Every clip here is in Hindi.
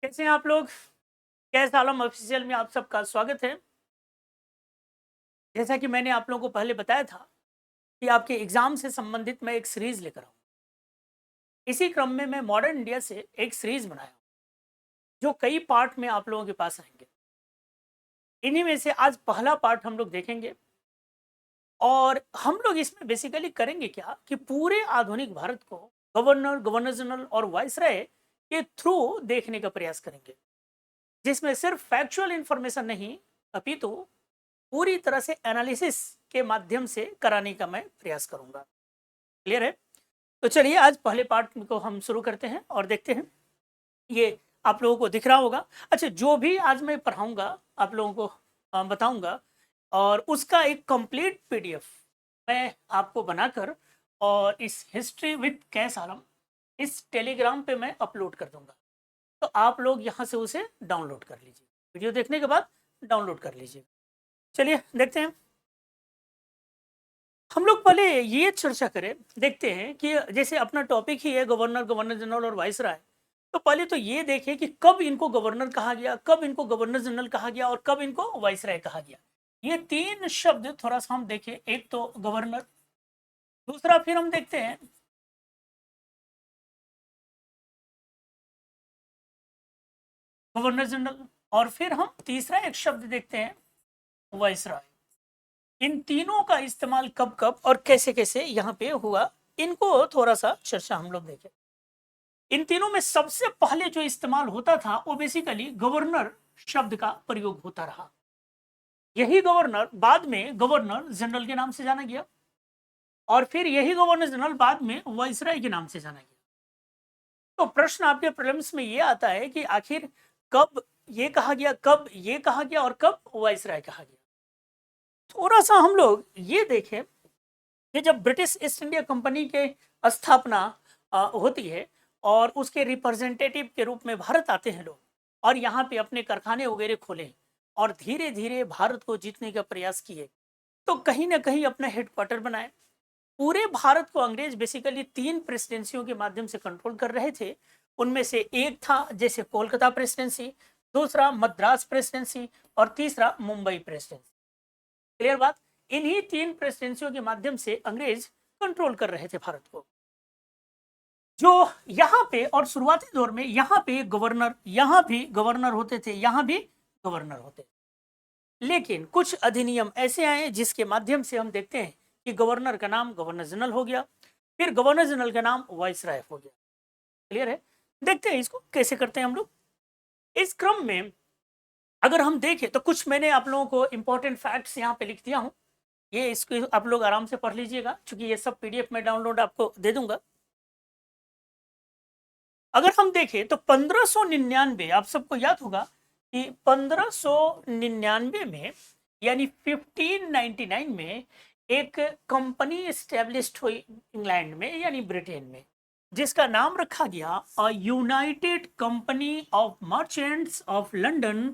कैसे हैं आप लोग? कैस आलम ऑफिशियल में आप सबका स्वागत है। जैसा कि मैंने आप लोगों को पहले बताया था कि आपके एग्जाम से संबंधित मैं एक सीरीज लेकर आऊँ। इसी क्रम में मैं मॉडर्न इंडिया से एक सीरीज बनाया हूँ, जो कई पार्ट में आप लोगों के पास आएंगे। इन्हीं में से आज पहला पार्ट हम लोग देखेंगे और हम लोग इसमें बेसिकली करेंगे क्या कि पूरे आधुनिक भारत को गवर्नर, गवर्नर जनरल और वाइसराय के थ्रू देखने का प्रयास करेंगे, जिसमें सिर्फ फैक्चुअल इंफॉर्मेशन नहीं अपितु पूरी तरह से एनालिसिस के माध्यम से कराने का मैं प्रयास करूंगा। क्लियर है? तो चलिए आज पहले पार्ट को हम शुरू करते हैं और देखते हैं। ये आप लोगों को दिख रहा होगा। अच्छा, जो भी आज मैं पढ़ाऊंगा आप लोगों को बताऊंगा, और उसका एक कंप्लीट पीडीएफ मैं आपको बनाकर और इस हिस्ट्री विद कैस आलम इस टेलीग्राम पे मैं अपलोड कर दूंगा। तो आप लोग यहाँ से उसे डाउनलोड कर लीजिए। वीडियो देखने के बाद डाउनलोड कर लीजिए। चलिए देखते हैं। हम लोग पहले ये चर्चा करें, देखते हैं कि जैसे अपना टॉपिक ही है गवर्नर, गवर्नर जनरल और वाइसराय। तो पहले तो ये देखें कि कब इनको गवर्नर कहा गया, कब इनको गवर्नर जनरल कहा गया और कब इनको वाइसराय कहा गया। ये तीन शब्द थोड़ा सा हम देखें। एक तो गवर्नर, दूसरा फिर हम देखते हैं गवर्नर जनरल, और फिर हम तीसरा एक शब्द देखते हैं वाइसराय। इन तीनों का इस्तेमाल कब कब और कैसे कैसे यहाँ पे हुआ, इनको थोड़ा सा चर्चा हम लोग देखें। इन तीनों में सबसे पहले जो इस्तेमाल होता था वो बेसिकली गवर्नर शब्द का प्रयोग होता रहा। यही गवर्नर बाद में गवर्नर जनरल के नाम से जाना गया, और फिर यही गवर्नर जनरल बाद में वाइसराय के नाम से जाना गया। तो प्रश्न आपके प्रीलिम्स में ये आता है कि आखिर कब ये कहा गया, कब ये कहा गया और कब वाइसराय कहा गया। थोड़ा सा हम लोग ये देखें कि जब ब्रिटिश ईस्ट इंडिया कंपनी के स्थापना होती है और उसके रिप्रेजेंटेटिव के रूप में भारत आते हैं लोग, और यहाँ पे अपने कारखाने वगैरह खोले और धीरे धीरे भारत को जीतने का प्रयास किए, तो कहीं ना कहीं अपना हेडक्वार्टर बनाए। पूरे भारत को अंग्रेज बेसिकली तीन प्रेसिडेंसियों के माध्यम से कंट्रोल कर रहे थे। उनमें से एक था जैसे कोलकाता प्रेसिडेंसी, दूसरा मद्रास प्रेसिडेंसी और तीसरा मुंबई प्रेसिडेंसी। क्लियर बात? इन्हीं तीन प्रेसिडेंसियों के माध्यम से अंग्रेज कंट्रोल कर रहे थे भारत को। जो यहाँ पे और शुरुआती दौर में यहाँ पे गवर्नर, यहाँ भी गवर्नर होते थे, यहाँ भी गवर्नर होते, लेकिन कुछ अधिनियम ऐसे आए जिसके माध्यम से हम देखते हैं कि गवर्नर का नाम गवर्नर जनरल हो गया, फिर गवर्नर जनरल का नाम वाइसराय हो गया। क्लियर है? देखते हैं इसको कैसे करते हैं हम लोग। इस क्रम में अगर हम देखें तो कुछ मैंने आप लोगों को इंपॉर्टेंट फैक्ट्स यहाँ पे लिख दिया हूँ। ये इसको आप लोग आराम से पढ़ लीजिएगा, क्योंकि ये सब पीडीएफ में डाउनलोड आपको दे दूंगा। अगर हम देखें तो 1599, आप सबको याद होगा कि 1599 में यानी 1599 में एक कंपनी स्टैब्लिश्ड हुई इंग्लैंड में यानी ब्रिटेन में, जिसका नाम रखा गया United company of merchants of London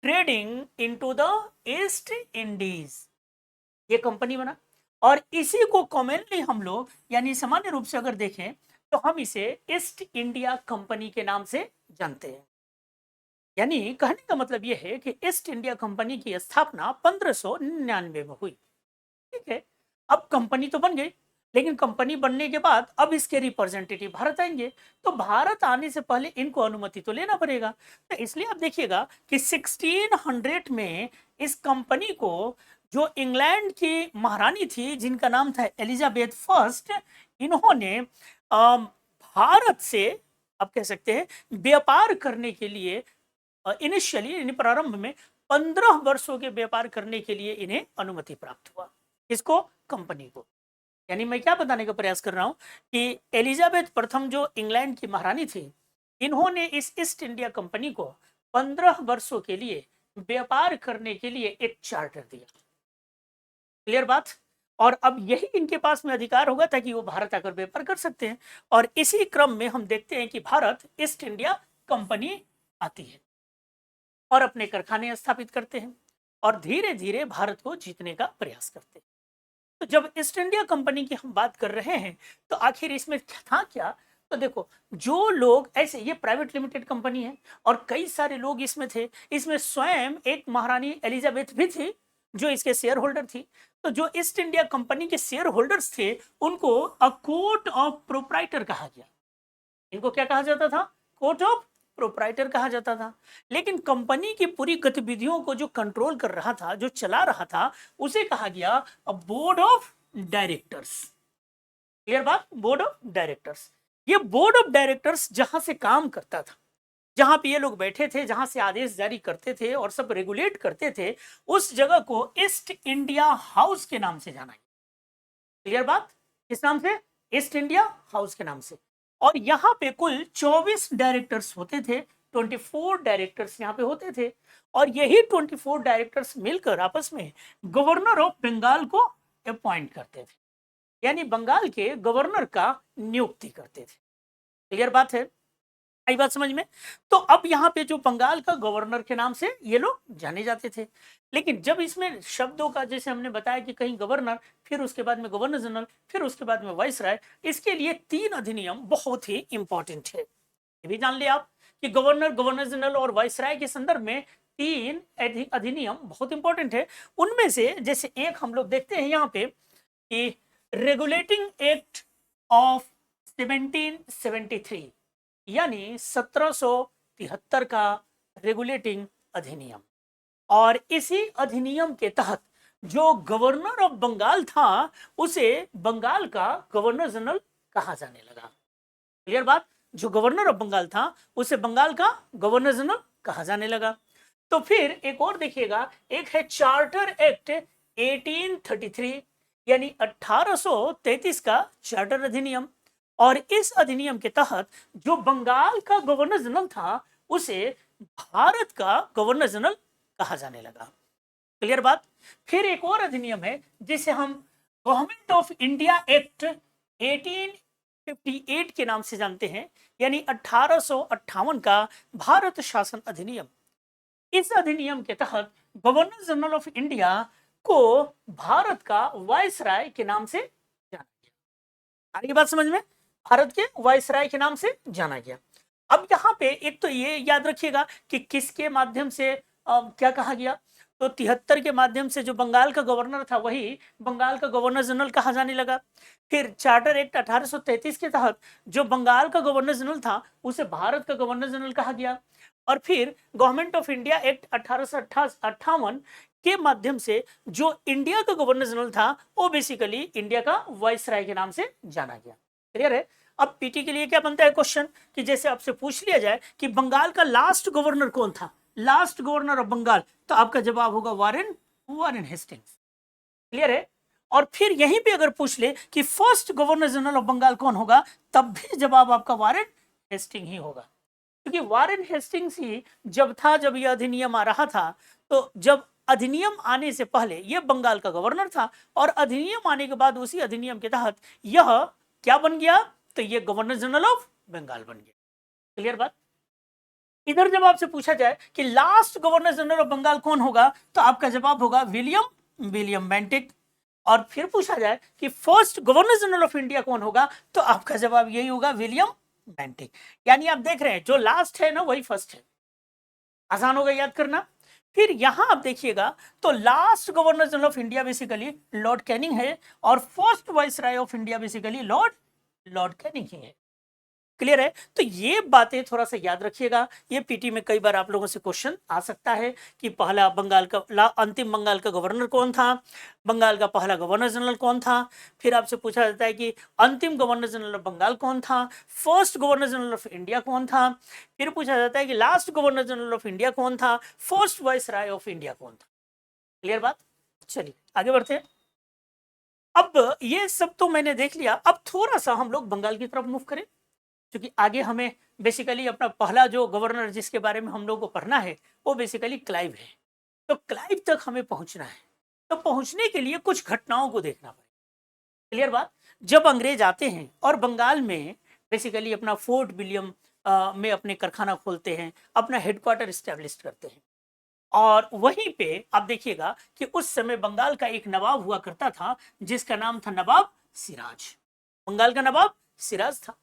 trading into the east Indies. ये कंपनी बना, और इसी को कॉमनली हम लोग यानी सामान्य रूप से अगर देखें तो हम इसे ईस्ट इंडिया कंपनी के नाम से जानते हैं। यानी कहने का मतलब यह है कि ईस्ट इंडिया कंपनी की स्थापना 1599 में हुई। ठीक है, अब कंपनी तो बन गई, लेकिन कंपनी बनने के बाद अब इसके रिप्रेजेंटेटिव भारत आएंगे, तो भारत आने से पहले इनको अनुमति तो लेना पड़ेगा। तो इसलिए आप देखिएगा कि 1600 में इस कंपनी को, जो इंग्लैंड की महारानी थी जिनका नाम था एलिजाबेथ फर्स्ट, इन्होंने भारत से आप कह सकते हैं व्यापार करने के लिए इनिशियली प्रारंभ में 15 वर्षों के व्यापार करने के लिए इन्हें अनुमति प्राप्त हुआ। इसको, कंपनी को। यानी मैं क्या बताने का प्रयास कर रहा हूं कि एलिजाबेथ प्रथम जो इंग्लैंड की महारानी थी, इन्होंने इस ईस्ट इंडिया कंपनी को 15 वर्षों के लिए व्यापार करने के लिए एक चार्टर दिया। क्लियर बात? और अब यही इनके पास में अधिकार होगा ताकि वो भारत आकर व्यापार कर सकते हैं। और इसी क्रम में हम देखते हैं कि भारत ईस्ट इंडिया कंपनी आती है और अपने कारखाने स्थापित करते हैं और धीरे धीरे भारत को जीतने का प्रयास करते हैं। तो जब ईस्ट इंडिया कंपनी की हम बात कर रहे हैं तो आखिर इसमें था क्या? तो देखो जो लोग ऐसे, ये प्राइवेट लिमिटेड कंपनी है और कई सारे लोग इसमें थे, इसमें स्वयं एक महारानी एलिजाबेथ भी थी जो इसके शेयर होल्डर थी। तो जो ईस्ट इंडिया कंपनी के शेयर होल्डर्स थे उनको अ कोर्ट ऑफ प्रोप्राइटर कहा गया। इनको क्या कहा जाता था? कोर्ट ऑफ प्रोप्राइटर कहा जाता था। लेकिन कंपनी की पूरी गतिविधियों को जो कंट्रोल कर रहा था, जो चला रहा था, उसे कहा गया बोर्ड ऑफ डायरेक्टर्स। क्लियर बात? Board of directors. ये बोर्ड ऑफ डायरेक्टर्स जहां से काम करता था, जहां पे ये लोग बैठे थे, जहां से आदेश जारी करते थे और सब रेगुलेट करते थे, उस जगह को ईस्ट इंडिया हाउस के नाम से जाना गया। क्लियर बात? किस नाम से? ईस्ट इंडिया हाउस के नाम से। और यहाँ पे कुल 24 डायरेक्टर्स होते थे, 24 डायरेक्टर्स यहाँ पे होते थे। और यही 24 डायरेक्टर्स मिलकर आपस में गवर्नर ऑफ बंगाल को अपॉइंट करते थे, यानी बंगाल के गवर्नर का नियुक्ति करते थे। क्लियर बात है? आई बात समझ में? तो अब यहाँ पे जो बंगाल का गवर्नर के नाम से ये लोग जाने जाते थे। लेकिन जब इसमें शब्दों का, जैसे हमने बताया कि कहीं गवर्नर, फिर उसके बाद में गवर्नर जनरल, फिर उसके बाद में वाइसराय, इसके लिए 3 अधिनियम बहुत ही इंपॉर्टेंट है। ये भी जान लिया आप कि गवर्नर, गवर्नर जनरल और वाइसराय के संदर्भ में 3 अधिनियम बहुत इंपॉर्टेंट है। उनमें से जैसे एक हम लोग देखते हैं यहाँ पे कि रेगुलेटिंग एक्ट ऑफ 1773, यानी 1773 का रेगुलेटिंग अधिनियम। और इसी अधिनियम के तहत जो गवर्नर ऑफ बंगाल था उसे बंगाल का गवर्नर जनरल कहा जाने लगा। क्लियर बात? जो गवर्नर ऑफ बंगाल था उसे बंगाल का गवर्नर जनरल कहा जाने लगा। तो फिर एक और देखिएगा, एक है चार्टर एक्ट 1833, यानी 1833 का चार्टर अधिनियम। और इस अधिनियम के तहत जो बंगाल का गवर्नर जनरल था उसे भारत का गवर्नर जनरल कहा जाने लगा। क्लियर बात? फिर एक और अधिनियम है जिसे हम गवर्नमेंट ऑफ इंडिया एक्ट 1858 के नाम से जानते हैं, यानी 1858 का भारत शासन अधिनियम। इस अधिनियम के तहत गवर्नर जनरल ऑफ इंडिया को भारत का वाइसराय के नाम से जाना गया। आगे बात समझ में? भारत के वाइसराय के नाम से जाना गया। अब यहाँ पे एक तो ये याद रखिएगा कि किसके माध्यम से क्या कहा गया, तो 73 के माध्यम से जो बंगाल का गवर्नर था वही बंगाल का गवर्नर जनरल कहा जाने लगा। फिर चार्टर एक्ट 1833 के तहत जो बंगाल का गवर्नर जनरल था उसे भारत का गवर्नर जनरल कहा गया। और फिर गवर्नमेंट ऑफ इंडिया एक्ट 1858 के माध्यम से जो इंडिया का गवर्नर जनरल था वो बेसिकली इंडिया का वाइसराय के नाम से जाना गया। क्लियर है? अब पीटी के लिए क्या बनता है क्वेश्चन कि जैसे आपसे पूछ लिया जाए कि बंगाल का लास्ट गवर्नर कौन था, लास्ट गवर्नर ऑफ बंगाल, तो आपका जवाब होगा वारेन हेस्टिंग्स। क्लियर है? और फिर यहीं पे अगर पूछ ले कि first governor general of Bengal कौन होगा, तब भी जवाब आपका वारेन हेस्टिंग ही होगा, क्योंकि वारेन हेस्टिंग्स ही जब यह अधिनियम आ रहा था, तो जब अधिनियम आने से पहले यह बंगाल का गवर्नर था और अधिनियम आने के बाद उसी अधिनियम के तहत यह क्या बन गया, तो ये गवर्नर जनरल ऑफ बंगाल बन गया। क्लियर बात? इधर जब आपसे पूछा जाए कि last governor general of Bengal कौन होगा, तो आपका जवाब होगा विलियम बेंटिक। और फिर पूछा जाए कि first governor general of India कौन होगा, तो आपका जवाब यही होगा विलियम बेंटिक। यानी आप देख रहे हैं जो लास्ट है ना वही फर्स्ट है। आसान होगा याद करना। फिर यहां आप देखिएगा तो last governor general of India basically Lord Canning है और first viceroy of India basically Lord Canning ही है। क्लियर है? तो ये बातें थोड़ा सा याद रखिएगा, ये पीटी में कई बार आप लोगों से क्वेश्चन आ सकता है कि पहला बंगाल का अंतिम बंगाल का गवर्नर कौन था, बंगाल का पहला गवर्नर जनरल कौन था। फिर आपसे पूछा जाता है कि अंतिम गवर्नर जनरल ऑफ बंगाल कौन था, first governor general of India कौन था। फिर पूछा जाता है कि last governor general of India कौन था, फर्स्ट वाइसराय ऑफ इंडिया कौन था। क्लियर बात? चलिए आगे बढ़ते हैं। अब ये सब तो मैंने देख लिया, अब थोड़ा सा हम लोग बंगाल की तरफ मूव करें, क्योंकि आगे हमें बेसिकली अपना पहला जो गवर्नर जिसके बारे में हम लोग को पढ़ना है वो बेसिकली क्लाइव है। तो क्लाइव तक हमें पहुंचना है, तो पहुंचने के लिए कुछ घटनाओं को देखना पड़ेगा। क्लियर बात? जब अंग्रेज आते हैं और बंगाल में बेसिकली अपना फोर्ट विलियम में अपने कारखाना खोलते हैं, अपना हेडक्वार्टर स्टैब्लिश करते हैं, और वहीं पे आप देखिएगा कि उस समय बंगाल का एक नवाब हुआ करता था जिसका नाम था नवाब सिराज। बंगाल का नवाब सिराज था।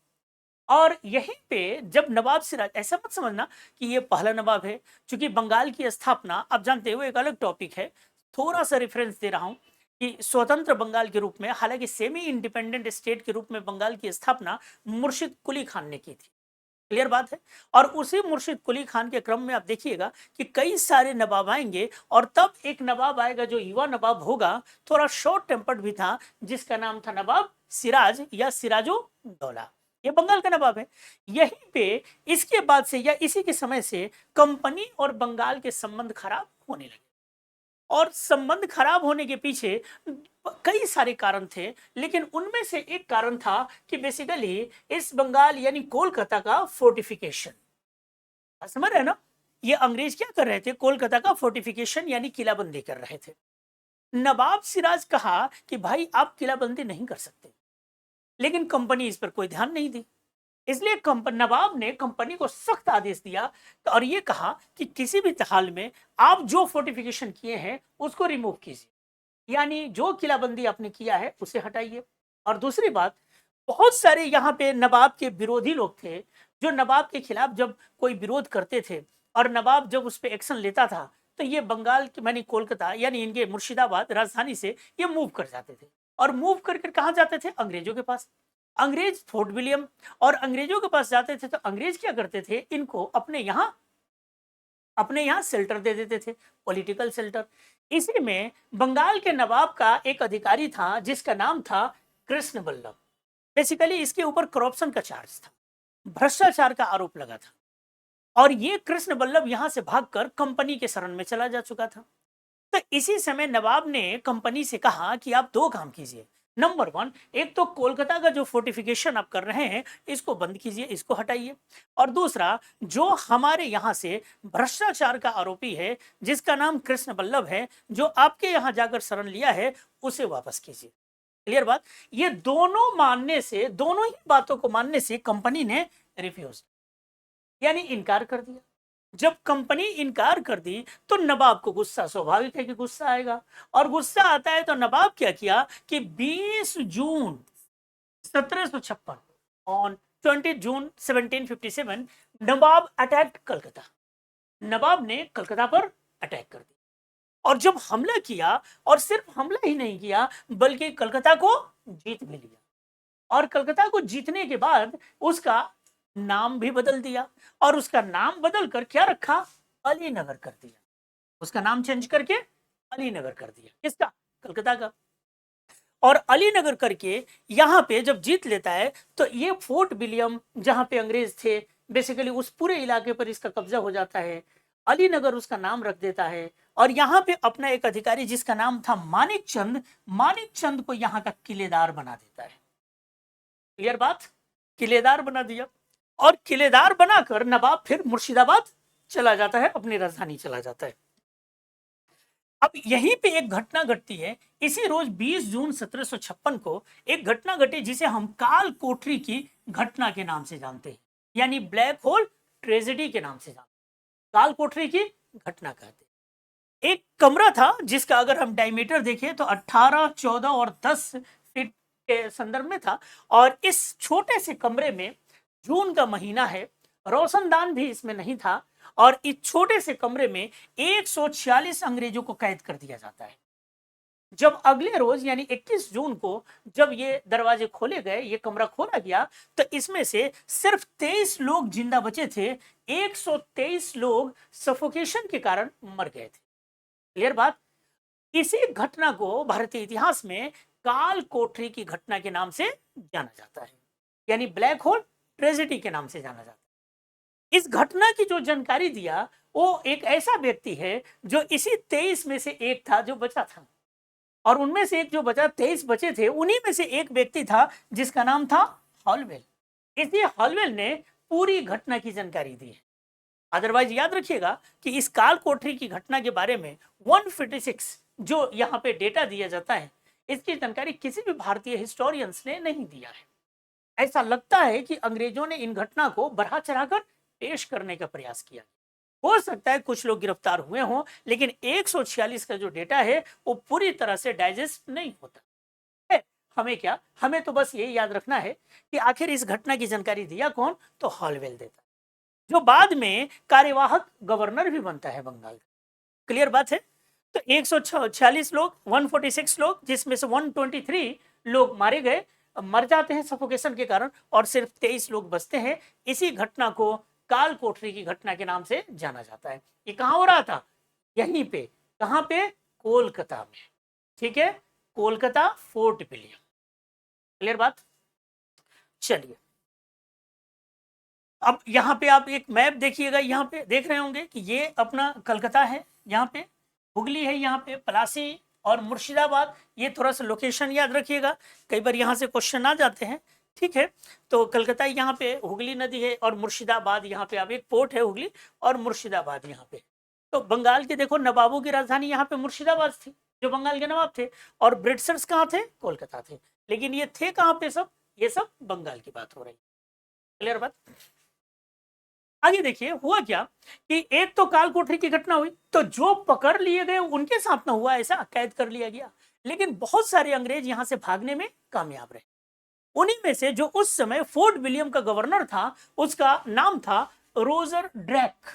और यहीं पे जब नवाब सिराज, ऐसा मत समझना कि ये पहला नवाब है, क्योंकि बंगाल की स्थापना आप जानते हो एक अलग टॉपिक है, थोड़ा सा रेफरेंस दे रहा हूं कि स्वतंत्र बंगाल के रूप में, हालांकि सेमी इंडिपेंडेंट स्टेट के रूप में बंगाल की स्थापना मुर्शिद कुली खान ने की थी, क्लियर बात है। और उसी मुर्शिद कुली खान के क्रम में आप देखिएगा कि कई सारे नवाब आएंगे, और तब एक नवाब आएगा जो युवा नवाब होगा, थोड़ा शॉर्ट टेम्पर्ड भी था, जिसका नाम था नवाब सिराज या सिराजो दौला। ये बंगाल का नवाब है। यहीं पे इसके बाद से या इसी के समय से कंपनी और बंगाल के संबंध खराब होने लगे, और संबंध खराब होने के पीछे कई सारे कारण थे, लेकिन उनमें से एक कारण था कि बेसिकली इस बंगाल यानी कोलकाता का फोर्टिफिकेशन, समझ रहे ना, ये अंग्रेज क्या कर रहे थे, कोलकाता का फोर्टिफिकेशन यानी किलाबंदी कर रहे थे। नवाब सिराज कहा कि भाई आप किलाबंदी नहीं कर सकते, लेकिन कंपनी इस पर कोई ध्यान नहीं दी, इसलिए नवाब ने कंपनी को सख्त आदेश दिया और ये कहा कि किसी भी हाल में आप जो फोर्टिफिकेशन किए हैं उसको रिमूव कीजिए, यानी जो किलाबंदी आपने किया है उसे हटाइए। और दूसरी बात, बहुत सारे यहाँ पे नवाब के विरोधी लोग थे, जो नवाब के खिलाफ जब कोई विरोध करते थे और नवाब जब उस पर एक्शन लेता था, तो ये बंगाल के मानी कोलकाता यानी इनके मुर्शिदाबाद राजधानी से ये मूव कर जाते थे, और मूव करके कहाँ जाते थे, अंग्रेजों के पास। अंग्रेज फोर्ट विलियम और अंग्रेजों के पास जाते थे, तो अंग्रेज क्या करते थे, इनको अपने यहाँ शेल्टर दे देते थे, पॉलिटिकल शेल्टर। इसी में बंगाल के नवाब का एक अधिकारी था जिसका नाम था कृष्ण बल्लभ। बेसिकली इसके ऊपर करप्शन का चार्ज था, भ्रष्टाचार का आरोप लगा था, और ये कृष्ण बल्लभ यहां से भागकर कंपनी के शरण में चला जा चुका था। तो इसी समय नवाब ने कंपनी से कहा कि आप दो काम कीजिए, नंबर वन, एक तो कोलकाता का जो फोर्टिफिकेशन आप कर रहे हैं इसको बंद कीजिए, इसको हटाइए, और दूसरा जो हमारे यहाँ से भ्रष्टाचार का आरोपी है जिसका नाम कृष्ण बल्लभ है, जो आपके यहाँ जाकर शरण लिया है, उसे वापस कीजिए। क्लियर बात। ये दोनों मानने से, दोनों ही बातों को मानने से कंपनी ने रिफ्यूज यानी इनकार कर दिया। जब कंपनी इनकार कर दी तो नवाब को गुस्सा, स्वाभाविक है कि गुस्सा आएगा, और गुस्सा आता है तो नवाब क्या किया कि 20 जून 1756 on 20 June 1757 nawab attack Calcutta, नवाब ने कलकत्ता पर अटैक कर दिया, और जब हमला किया, और सिर्फ हमला ही नहीं किया बल्कि कलकत्ता को जीत भी लिया, और कलकत्ता को जीतने के बाद उसका नाम भी बदल दिया, और उसका नाम बदल कर क्या रखा, अलीनगर कर दिया, उसका नाम चेंज करके अलीनगर कर दिया। किसका, कलकत्ता का। और अलीनगर करके यहाँ पे जब जीत लेता है तो ये फोर्ट विलियम जहां पे अंग्रेज थे, बेसिकली उस पूरे इलाके पर इसका कब्जा हो जाता है, अलीनगर उसका नाम रख देता है, और यहाँ पे अपना एक अधिकारी जिसका नाम था मानिक चंद, मानिक चंद को यहाँ का किलेदार बना देता है। क्लियर बात, किलेदार बना दिया, और किलेदार बनाकर नवाब फिर मुर्शिदाबाद चला जाता है, अपनी राजधानी चला जाता है। अब यहीं पे एक घटना घटती है, इसी रोज 20 जून 1756 को एक घटना घटी जिसे हम काल कोठरी की घटना के नाम से जानते हैं, यानी ब्लैक होल ट्रेजेडी के नाम से जानते हैं, काल कोठरी की घटना कहते हैं। एक कमरा था जिसका अगर हम डायमीटर देखें तो 18, 14 और 10 फीट के संदर्भ में था, और इस छोटे से कमरे में, जून का महीना है, रोशनदान भी इसमें नहीं था, और इस छोटे से कमरे में 146 अंग्रेजों को कैद कर दिया जाता है। जब अगले रोज यानी 21 जून को जब ये दरवाजे खोले गए, ये कमरा खोला गया, तो इसमें से सिर्फ 23 लोग जिंदा बचे थे, 123 लोग सफोकेशन के कारण मर गए थे। क्लियर बात। इसी घटना को भारतीय इतिहास में काल कोठरी की घटना के नाम से जाना जाता है, यानी ब्लैक होल ट्रेजेडी के नाम से जाना जाता है। इस घटना की जो जानकारी दिया वो एक ऐसा व्यक्ति है जो इसी 23 में से एक था जो बचा था, और उनमें से एक जो बचा, 23 बचे थे, उन्हीं में से एक व्यक्ति था जिसका नाम था हॉलवेल। इसलिए हॉलवेल ने पूरी घटना की जानकारी दी है। अदरवाइज याद रखिएगा कि इस काल कोठरी की घटना के बारे में 156 जो यहाँ पे डेटा दिया जाता है, इसकी जानकारी किसी भी भारतीय हिस्टोरियंस ने नहीं दिया है। ऐसा लगता है कि अंग्रेजों ने इन घटना को बढ़ा चढ़ाकर पेश करने का प्रयास किया। हो सकता है कुछ लोग गिरफ्तार हुए हों, लेकिन 146 का जो डेटा है वो पूरी तरह से डाइजेस्ट नहीं होता है। हमें क्या, हमें तो बस ये याद रखना है कि आखिर इस घटना की जानकारी दिया कौन, तो हॉलवेल देता, जो बाद में कार्यवाहक गवर्नर भी बनता है बंगाल का। क्लियर बात है। तो 146 लोग, 146 लोग, जिसमें से 123 लोग मारे गए, मर जाते हैं सफोकेशन के कारण, और सिर्फ 23 लोग बचते हैं। इसी घटना को काल कोठरी की घटना के नाम से जाना जाता है। ये कहां हो रहा था, यहीं पे, कहां पे, कोलकाता में, ठीक है, कोलकाता फोर्ट विलियम। क्लियर बात। चलिए, अब यहाँ पे आप एक मैप देखिएगा, यहाँ पे देख रहे होंगे कि ये अपना कलकत्ता है, यहाँ पे हुगली है, यहाँ पे पलासी और मुर्शिदाबाद। ये थोड़ा सा लोकेशन याद रखिएगा, कई बार यहाँ से क्वेश्चन आ जाते हैं, ठीक है। तो कलकत्ता यहाँ पे, हुगली नदी है, और मुर्शिदाबाद यहाँ पे, अब एक पोर्ट है हुगली, और मुर्शिदाबाद यहाँ पे। तो बंगाल के देखो नवाबों की राजधानी यहाँ पे मुर्शिदाबाद थी, जो बंगाल के नवाब थे, और ब्रिटिशर्स कहाँ थे, कोलकाता थे। लेकिन ये थे कहाँ पे सब, ये सब बंगाल की बात हो रही है। क्लियर बात। आगे देखिए हुआ क्या कि एक तो काल कोठरी की घटना हुई, तो जो पकड़ लिए गए उनके साथ ना हुआ ऐसा, कैद कर लिया गया, लेकिन बहुत सारे अंग्रेज यहां से भागने में कामयाब रहे। उन्हीं में से जो उस समय फोर्ट विलियम का गवर्नर था, उसका नाम था रोजर ड्रैक।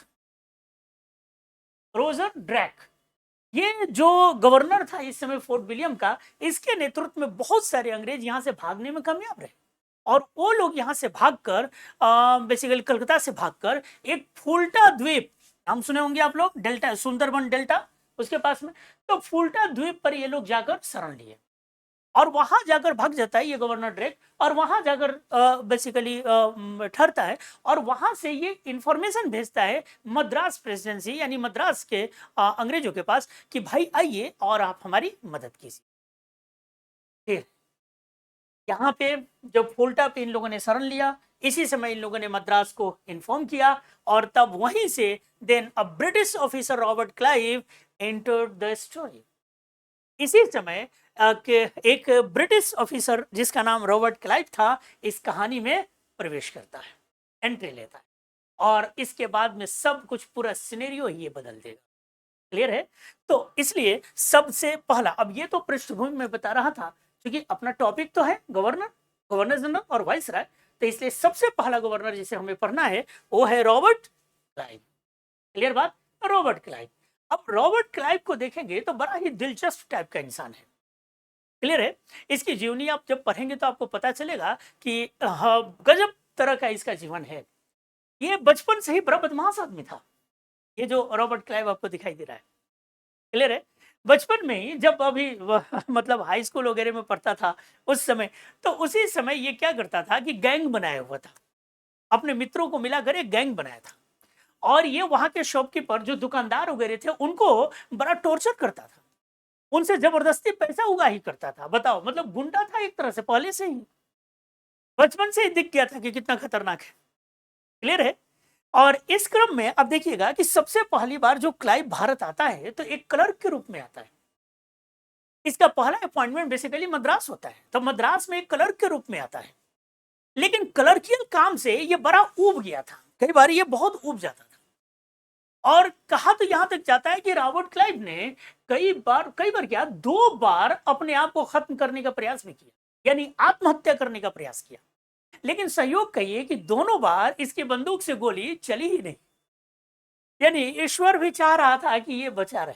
रोजर ड्रैक, ये जो गवर्नर था इस समय फोर्ट विलियम का, इसके नेतृत्व में बहुत सारे अंग्रेज यहां से भागने में कामयाब रहे। और वो लोग यहां से भागकर, बेसिकली कलकत्ता से भागकर, एक फुल्टा द्वीप, नाम सुने होंगे आप लोग, डेल्टा, सुंदरबन डेल्टा उसके पास में, तो फुल्टा द्वीप पर ये लोग जाकर शरण लिए, और वहां जाकर भाग जाता है ये गवर्नर ड्रेक, और वहां जाकर बेसिकली ठहरता है, और वहां से ये इंफॉर्मेशन भेजता है मद्रास प्रेसिडेंसी, यानी मद्रास के अंग्रेजों के पास, कि भाई आइए और आप हमारी मदद कीजिए। यहाँ पे जब फुल्टा पे इन लोगों ने शरण लिया, इसी समय इन लोगों ने मद्रास को इन्फॉर्म किया, और तब वहीं से then a British officer Robert Clive entered the story. इसी समय एक ब्रिटिश ऑफिसर जिसका नाम रॉबर्ट क्लाइव था, इस कहानी में प्रवेश करता है, एंट्री लेता है, और इसके बाद में सब कुछ, पूरा सिनेरियो ही ये बदल देगा। क्लियर है। तो इसलिए सबसे पहला, अब ये तो पृष्ठभूमि में बता रहा था, क्योंकि अपना टॉपिक तो है गवर्नर, गवर्नर जनरल और वाइसराय, तो इसलिए सबसे पहला गवर्नर जिसे हमें पढ़ना है वो है रॉबर्ट क्लाइव। क्लियर बात, रॉबर्ट क्लाइव। अब रॉबर्ट क्लाइव को देखेंगे तो बड़ा ही दिलचस्प टाइप का इंसान है। क्लियर है। इसकी जीवनी आप जब पढ़ेंगे तो आपको पता चलेगा कि गजब तरह का इसका जीवन है। ये बचपन से ही बड़ा बदमाश आदमी था, ये जो रॉबर्ट क्लाइव आपको दिखाई दे रहा है। क्लियर है। बचपन में ही जब अभी मतलब हाई स्कूल वगैरह में पढ़ता था उस समय, तो उसी समय ये क्या करता था कि गैंग बनाया हुआ था, अपने मित्रों को मिलाकर एक गैंग बनाया था, और ये वहां के शॉपकीपर जो दुकानदार वगैरह थे उनको बड़ा टॉर्चर करता था, उनसे जबरदस्ती पैसा उगा ही करता था। बताओ, मतलब गुंडा था एक तरह से, पहले से ही, बचपन से ही दिख गया था कि कितना खतरनाक है। क्लियर है। और इस क्रम में अब देखिएगा कि सबसे पहली बार जो क्लाइव भारत आता है तो एक क्लर्क के रूप में आता है। इसका पहला अपॉइंटमेंट बेसिकली मद्रास होता है, तो मद्रास में एक क्लर्क के रूप में आता है, लेकिन क्लर्कियल काम से ये बड़ा ऊब गया था, कई बार ये बहुत ऊब जाता था, और कहा तो यहां तक जाता है कि रॉबर्ट क्लाइव ने कई बार क्या, 2 बार अपने आप को खत्म करने का प्रयास भी किया, यानी आत्महत्या करने का प्रयास किया, लेकिन सहयोग कहिए कि दोनों बार इसकी बंदूक से गोली चली ही नहीं, यानी ईश्वर भी चाह रहा था कि ये बचा रहे,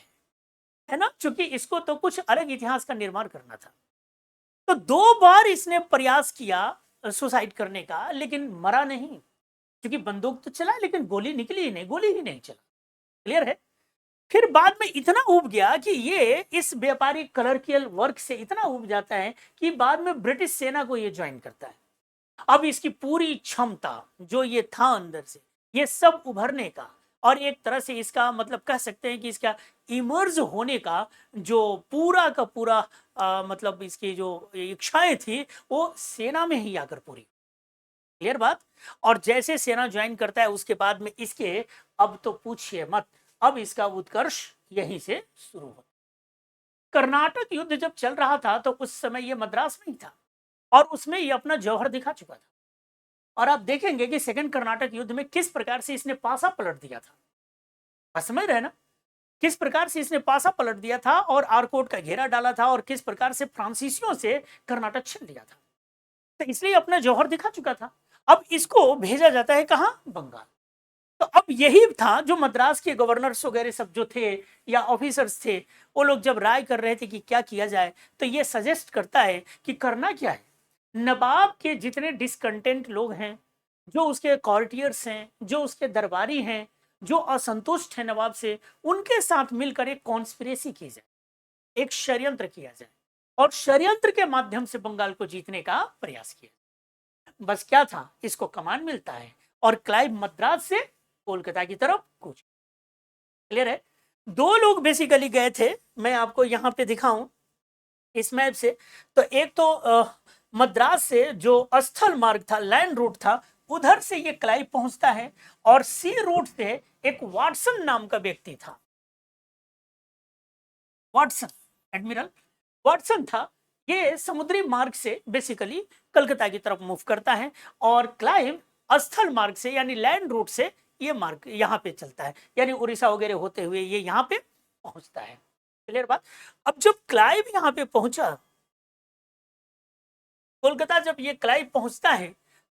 है ना, क्योंकि इसको तो कुछ अलग इतिहास का निर्माण करना था। तो 2 बार इसने प्रयास किया सुसाइड करने का, लेकिन मरा नहीं, क्योंकि बंदूक तो चला लेकिन गोली निकली ही नहीं, गोली ही नहीं चला। क्लियर है। फिर बाद में इतना उब गया कि ये इस व्यापारिक क्लर्कियल वर्क से इतना उब जाता है कि बाद में ब्रिटिश सेना को ये ज्वाइन करता है। अब इसकी पूरी क्षमता जो ये था अंदर से, ये सब उभरने का, और एक तरह से इसका मतलब कह सकते हैं कि इसका इमर्ज होने का जो पूरा का पूरा मतलब इसकी जो इच्छाएं थी वो सेना में ही आकर पूरी। क्लियर बात। और जैसे सेना ज्वाइन करता है उसके बाद में इसके, अब तो पूछिए मत, अब इसका उत्कर्ष यहीं से शुरू होता। कर्नाटक युद्ध जब चल रहा था तो उस समय ये मद्रास में ही था, और उसमें ये अपना जौहर दिखा चुका था, और आप देखेंगे कि सेकंड कर्नाटक युद्ध में किस प्रकार से इसने पासा पलट दिया था, समझ रहे ना। किस प्रकार से इसने पासा पलट दिया था और आरकोट का घेरा डाला था और किस प्रकार से फ्रांसीसियों से कर्नाटक छीन लिया था। तो इसलिए अपना जौहर दिखा चुका था। अब इसको भेजा जाता है कहां? बंगाल। तो अब यही था जो मद्रास के गवर्नर्स वगैरह सब जो थे या ऑफिसर्स थे, वो लोग जब राय कर रहे थे कि क्या किया जाए, तो ये सजेस्ट करता है कि करना क्या है, नवाब के जितने डिसकंटेंट लोग हैं, जो उसके कॉर्टियर्स हैं, जो उसके दरबारी हैं, जो असंतुष्ट है नवाब से, उनके साथ मिलकर एक कॉन्स्पिरेसी की जाए, एक षड्यंत्र किया जाए और षड्यंत्र के माध्यम से बंगाल को जीतने का प्रयास किया। बस क्या था, इसको कमान मिलता है और क्लाइव मद्रास से कोलकाता की तरफ कूच। क्लियर है? दो लोग बेसिकली गए थे, मैं आपको यहां पे दिखाऊं इस मैप से। तो एक तो मद्रास से जो स्थल मार्ग था, लैंड रूट था, उधर से ये क्लाइव पहुंचता है और सी रूट से एक वाटसन नाम का व्यक्ति था, वाटसन, एडमिरल वाटसन था। ये समुद्री मार्ग से बेसिकली कलकत्ता की तरफ मूव करता है और क्लाइव स्थल मार्ग से यानी लैंड रूट से ये मार्ग यहाँ पे चलता है, यानी उड़ीसा वगैरह होते हुए ये यहाँ पे पहुंचता है। क्लियर बात? अब जब क्लाइव यहाँ पे पहुंचा, कोलकाता जब ये क्लाइव पहुंचता है,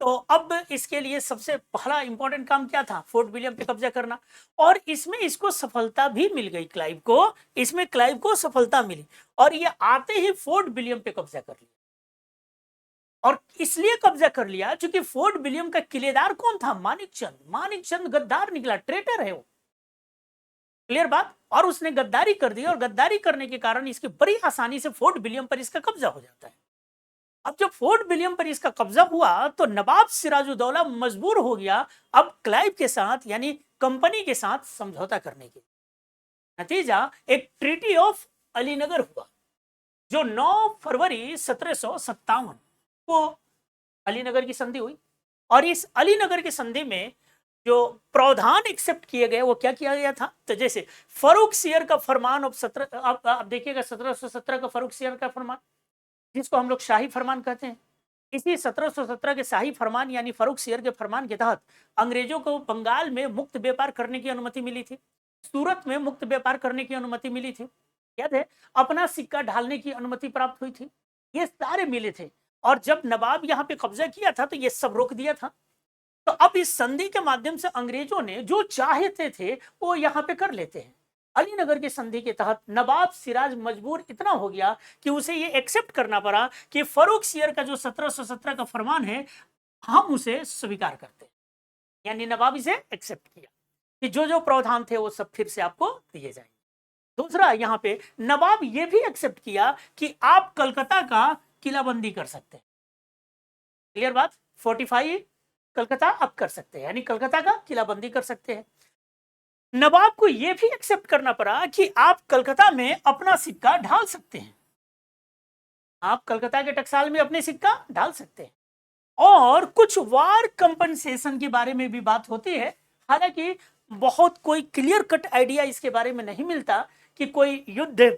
तो अब इसके लिए सबसे पहला इंपॉर्टेंट काम क्या था? फोर्ट विलियम पे कब्जा करना। और इसमें इसको सफलता भी मिल गई, क्लाइव को, इसमें क्लाइव को सफलता मिली और ये आते ही फोर्ट विलियम पे कब्जा कर लिया। और इसलिए कब्जा कर लिया क्योंकि फोर्ट विलियम का किलेदार कौन था? मानिकचंद। मानिकचंद गद्दार निकला, ट्रेटर है वो। क्लियर बात? और उसने गद्दारी कर दी और गद्दारी करने के कारण इसकी बड़ी आसानी से फोर्ट विलियम पर इसका कब्जा हो जाता है। अब जब फोर्ट विलियम पर इसका कब्जा हुआ तो नवाब सिराजुद्दौला मजबूर हो गया अब क्लाइव के साथ यानी कंपनी के साथ समझौता करने के। नतीजा एक ट्रीटी ऑफ अलीनगर हुआ जो 9 फरवरी 1757 को अलीनगर की संधि हुई। और इस अलीनगर की संधि में जो प्रावधान एक्सेप्ट किए गए वो क्या किया गया था? तो जैसे फरूख सियर का फरमान ऑफ 17, आप देखिएगा 1717 का फरूख सियर का फरमान, जिसको हम लोग शाही फरमान कहते हैं। इसी 1717 के शाही फरमान यानी फरूख सियर के फरमान के तहत अंग्रेजों को बंगाल में मुक्त व्यापार करने की अनुमति मिली थी, सूरत में मुक्त व्यापार करने की अनुमति मिली थी, याद है, अपना सिक्का ढालने की अनुमति प्राप्त हुई थी, ये सारे मिले थे। और जब नवाब यहाँ पे कब्जा किया था तो ये सब रोक दिया था। तो अब इस संधि के माध्यम से अंग्रेजों ने जो चाहते थे वो यहाँ पे कर लेते हैं। अलीनगर की संधि के तहत नवाब सिराज मजबूर इतना हो गया कि उसे ये एक्सेप्ट करना पड़ा कि फरूख सियर का जो 1717 का फरमान है हम उसे स्वीकार करते हैं, यानी नवाब इसे एक्सेप्ट किया कि जो जो प्रावधान थे वो सब फिर से आपको दिए जाएंगे। दूसरा, यहाँ पे नवाब ये भी एक्सेप्ट किया कि आप कलकत्ता का किलाबंदी कर सकते हैं। क्लियर बात? 45 कलकत्ता आप कर सकते हैं, यानी कलकत्ता का किलाबंदी कर सकते हैं। नवाब को यह भी एक्सेप्ट करना पड़ा कि आप कलकत्ता में अपना सिक्का ढाल सकते हैं, आप कलकत्ता के टकसाल में अपने सिक्का ढाल सकते हैं। और कुछ वार कंपनसेशन के बारे में भी बात होती है, हालांकि बहुत कोई क्लियर कट आइडिया इसके बारे में नहीं मिलता कि कोई युद्ध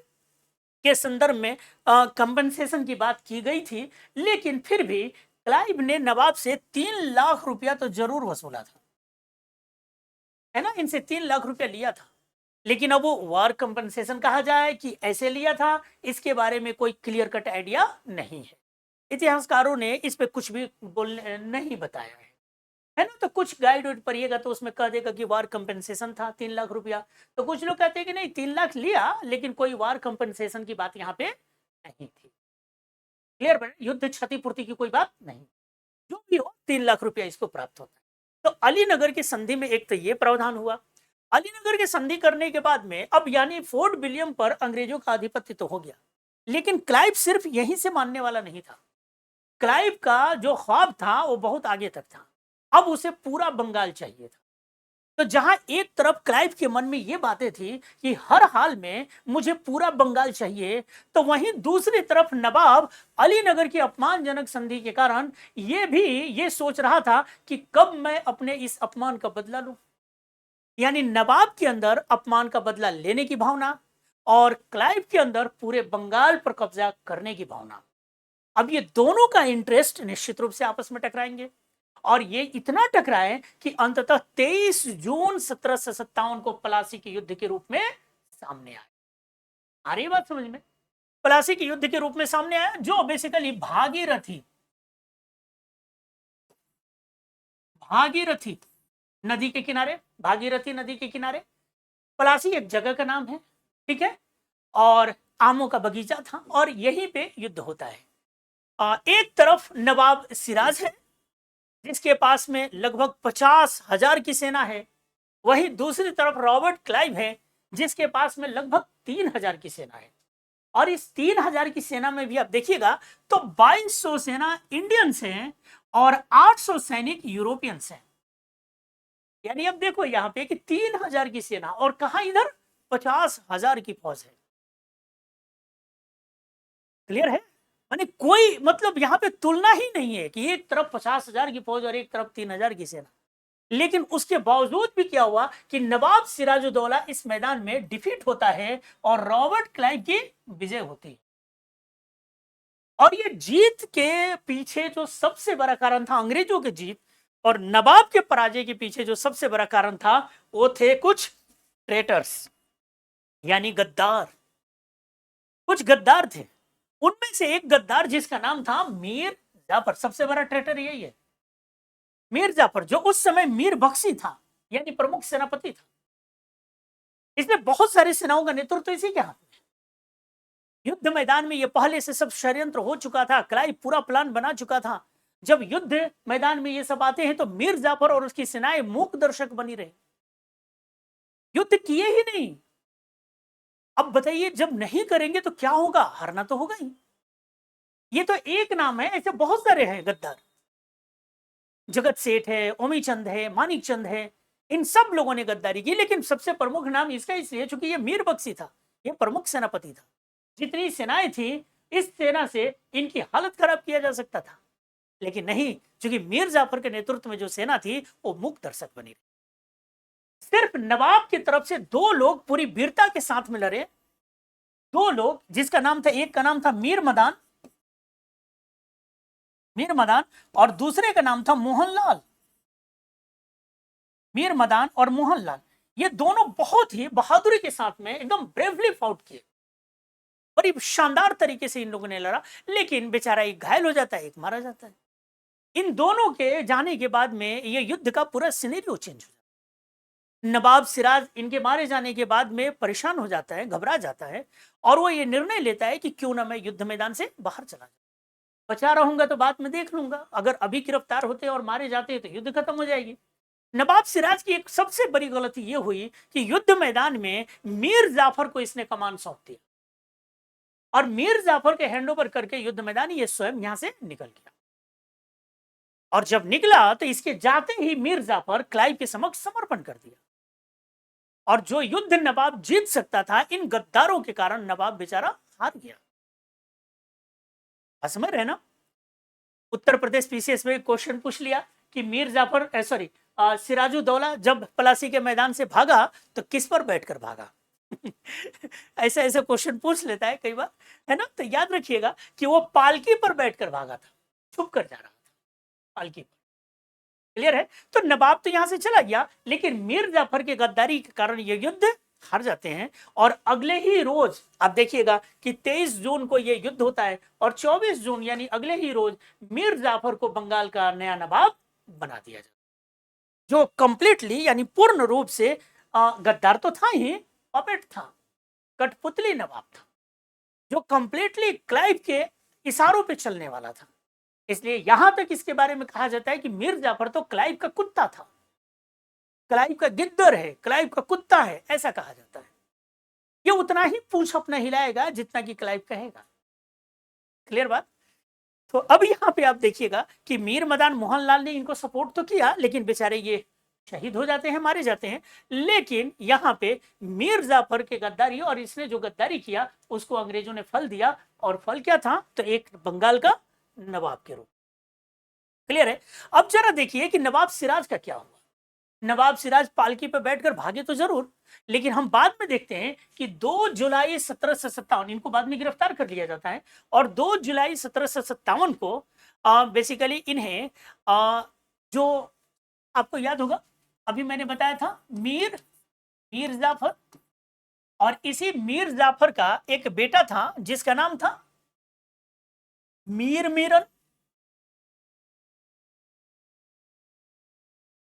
के संदर्भ में कंपनसेशन की बात की गई थी, लेकिन फिर भी क्लाइव ने नवाब से 3 लाख रुपया तो जरूर वसूला था, है ना, इनसे 3 लाख रुपया लिया था। लेकिन अब वो वार कंपनसेशन कहा जाए कि ऐसे लिया था, इसके बारे में कोई क्लियर कट आइडिया नहीं है। इतिहासकारों ने इस पे कुछ भी बोलने नहीं बताया है ना। तो कुछ गाइड वाइड पढ़िएगा तो उसमें कह देगा कि वार कंपनसेशन था 3 लाख रुपया, तो कुछ लोग कहते हैं कि नहीं 3 लाख लिया लेकिन कोई वार कंपनसेशन की बात यहाँ पे नहीं थी। क्लियर? युद्ध क्षतिपूर्ति की कोई बात नहीं, जो भी हो 3 लाख रुपया इसको प्राप्त होता है। तो अलीनगर की संधि में एक तो ये प्रावधान हुआ। अलीनगर की संधि करने के बाद में अब यानी फोर्ट विलियम पर अंग्रेजों का आधिपत्य तो हो गया, लेकिन क्लाइव सिर्फ यहीं से मानने वाला नहीं था। क्लाइव का जो ख्वाब था वो बहुत आगे तक था, अब उसे पूरा बंगाल चाहिए था। तो जहां एक तरफ क्लाइव के मन में ये बातें थी कि हर हाल में मुझे पूरा बंगाल चाहिए, तो वहीं दूसरी तरफ नवाब अलीनगर की अपमानजनक संधि के कारण ये भी ये सोच रहा था कि कब मैं अपने इस अपमान का बदला लूं। यानी नवाब के अंदर अपमान का बदला लेने की भावना और क्लाइव के अंदर पूरे बंगाल पर कब्जा करने की भावना। अब ये दोनों का इंटरेस्ट निश्चित रूप से आपस में टकराएंगे और ये इतना टकराए कि अंततः 23 जून 1757 को प्लासी के युद्ध के रूप में सामने आया। आ रही बात समझ में? प्लासी के युद्ध के रूप में सामने आया, जो बेसिकली भागीरथी नदी के किनारे, भागीरथी नदी के किनारे, प्लासी एक जगह का नाम है, ठीक है, और आमों का बगीचा था और यहीं पे युद्ध होता है। एक तरफ नवाब सिराज है जिसके पास में लगभग 50,000 की सेना है, वही दूसरी तरफ रॉबर्ट क्लाइव है जिसके पास में लगभग 3,000 की सेना है। और इस 3,000 की सेना में भी आप देखिएगा तो 2200 सेना इंडियंस हैं और 800 सैनिक यूरोपियंस हैं। यानी अब देखो यहां पे कि 3,000 की सेना और कहा इधर 50,000 की फौज है। क्लियर है? माने कोई मतलब यहां पे तुलना ही नहीं है कि एक तरफ 50,000 की फौज और एक तरफ 3,000 की सेना। लेकिन उसके बावजूद भी क्या हुआ कि नवाब सिराजुद्दौला इस मैदान में डिफीट होता है और रॉबर्ट क्लाइव की विजय होती है। और ये जीत के पीछे जो सबसे बड़ा कारण था अंग्रेजों की जीत और नवाब के पराजय के पीछे जो सबसे बड़ा कारण था वो थे कुछ ट्रेटर्स, यानी गद्दार। कुछ गद्दार थे, उनमें से एक गद्दार जिसका नाम था मीर जाफर, सबसे बड़ा ट्रेटर यही है मीर जाफर, जो उस समय मीर बख्शी था, यानी प्रमुख सेनापति था। इसने बहुत सारी सेनाओं का नेतृत्व इसी के हाथ में। युद्ध मैदान में ये पहले से सब षड्यंत्र हो चुका था, क्लाइव पूरा प्लान बना चुका था। जब युद्ध मैदान में ये सब आते हैं तो मीर जाफर और उसकी सेनाएं मूक दर्शक बनी रही, युद्ध किए ही नहीं। अब बताइए जब नहीं करेंगे तो क्या होगा? हारना तो होगा ही। ये तो एक नाम है, ऐसे बहुत सारे हैं गद्दार। जगत सेठ है, ओमी चंद है, मानिक चंद है, इन सब लोगों ने गद्दारी की। लेकिन सबसे प्रमुख नाम इसका इसलिए क्योंकि ये मीर बख्शी था, ये प्रमुख सेनापति था। जितनी सेनाएं थी इस सेना से इनकी हालत खराब किया जा सकता था, लेकिन नहीं, क्योंकि मीर जाफर के नेतृत्व में जो सेना थी वो मूक दर्शक बनी रही। सिर्फ नवाब की तरफ से 2 लोग पूरी वीरता के साथ में लड़े, 2 लोग, जिसका नाम था, एक का नाम था मीर मदान और दूसरे का नाम था मोहनलाल। मीर मदान और मोहनलाल, ये दोनों बहुत ही बहादुरी के साथ में एकदम ब्रेवली फाउट किए, बड़ी शानदार तरीके से इन लोगों ने लड़ा। लेकिन बेचारा एक घायल हो जाता है, एक मारा जाता है। इन दोनों के जाने के बाद में ये युद्ध का पूरा सिनेरियो चेंज हो जाता है। नवाब सिराज इनके मारे जाने के बाद में परेशान हो जाता है, घबरा जाता है और वो ये निर्णय लेता है कि क्यों ना मैं युद्ध मैदान से बाहर चला जाऊं, बचा रहूंगा तो बाद में देख लूंगा, अगर अभी गिरफ्तार होते और मारे जाते तो युद्ध खत्म हो जाएगी। नवाब सिराज की एक सबसे बड़ी गलती यह हुई कि युद्ध मैदान में मीर जाफर को इसने कमान सौंप दिया और मीर जाफर के हैंडओवर करके युद्ध मैदान ये स्वयं यहां से निकल गया। और जब निकला तो इसके जाते ही मीर जाफर क्लाइव के समक्ष समर्पण कर दिया। और जो युद्ध नवाब जीत सकता था, इन गद्दारों के कारण नवाब बेचारा हार गया। समझ रहे ना? उत्तर प्रदेश पीसीएस में क्वेश्चन पूछ लिया कि मीर जाफर सिराजुद्दौला जब प्लासी के मैदान से भागा तो किस पर बैठकर भागा? ऐसा ऐसा क्वेश्चन पूछ लेता है कई बार, है ना? तो याद रखिएगा कि वो पालकी पर बैठकर भागा था, छुप कर जा रहा था पालकी पर। क्लियर है? तो नवाब तो यहां से चला गया, लेकिन मीर जाफर के गद्दारी के कारण ये युद्ध हार जाते हैं। और अगले ही रोज आप देखिएगा कि 23 जून को ये युद्ध होता है और 24 जून यानी अगले ही रोज मीर जाफर को बंगाल का नया नवाब बना दिया जाता, जो कंप्लीटली यानी पूर्ण रूप से गद्दार तो था ही, पपेट था, कठपुतली नवाब था, जो कंप्लीटली क्लाइव के इशारों पे चलने वाला था। इसलिए यहां तक इसके बारे में कहा जाता है कि मीर जाफर तो क्लाइव का कुत्ता था, क्लाइव का गिद्दर है, क्लाइव का कुत्ता है, ऐसा कहा जाता है। ये उतना ही पूंछ अपना हिलाएगा जितना कि क्लाइव कहेगा। क्लियर बात? तो अब यहां पे आप देखिएगा कि मीर मदान मोहनलाल ने इनको सपोर्ट तो किया, लेकिन बेचारे ये शहीद हो जाते हैं, मारे जाते हैं। लेकिन यहां पे मीर जाफर के गद्दारी और इसने जो गद्दारी किया उसको अंग्रेजों ने फल दिया, और फल क्या था? तो एक बंगाल का नवाब के रूप। क्लियर है? अब जरा देखिए कि नवाब सिराज का क्या हुआ। नवाब सिराज पालकी पर बैठकर भागे तो जरूर, लेकिन हम बाद में देखते हैं कि 2 जुलाई 1757, इनको बाद में गिरफ्तार कर लिया जाता है, और 2 जुलाई 1757 को बेसिकली इन्हें जो आपको याद होगा, अभी मैंने बताया था मीर जाफर और इसी मीर जाफर का एक बेटा था जिसका नाम था मीर मीरन।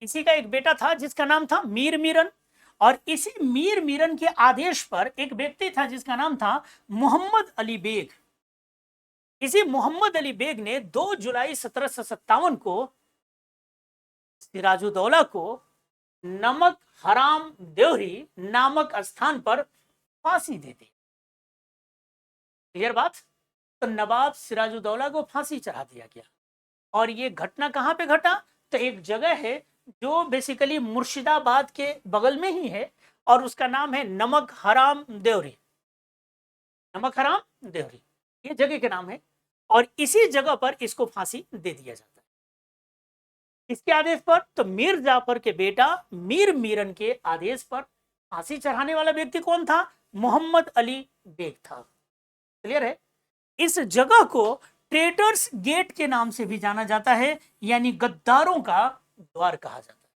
इसी का एक बेटा था जिसका नाम था मीर मीरन। और इसी मीर मीरन के आदेश पर एक व्यक्ति था जिसका नाम था मोहम्मद अली बेग। इसी मोहम्मद अली बेग ने 2 जुलाई 1757 को सिराजुद्दौला को नमक हराम देवरी नामक स्थान पर फांसी दे दी। क्लियर बात? तो नवाब सिराजुद्दौला को फांसी चढ़ा दिया गया। और ये घटना कहां पे घटा? तो एक जगह है जो बेसिकली मुर्शिदाबाद के बगल में ही है और उसका नाम है नमक हराम देवरी। नमक हराम देवरी ये जगह के नाम है और इसी जगह पर इसको फांसी दे दिया जाता है। इसके आदेश पर? तो मीर जाफर के बेटा मीर मीरन के आदेश पर फांसी चढ़ाने वाला व्यक्ति कौन था? मोहम्मद अली बेग था। क्लियर है? इस जगह को ट्रेटर्स गेट के नाम से भी जाना जाता है, यानी गद्दारों का द्वार कहा जाता है।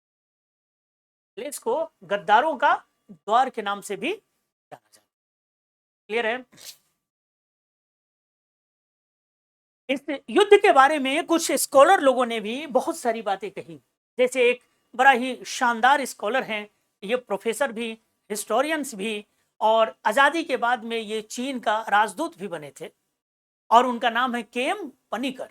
प्लेस को गद्दारों का द्वार के नाम से भी जाना जाता है। क्लियर है? इस युद्ध के बारे में कुछ स्कॉलर लोगों ने भी बहुत सारी बातें कही। जैसे एक बड़ा ही शानदार स्कॉलर हैं, ये प्रोफेसर भी, हिस्टोरियंस भी, और आजादी के बाद में ये चीन का राजदूत भी बने थे और उनका नाम है केएम पनिकर।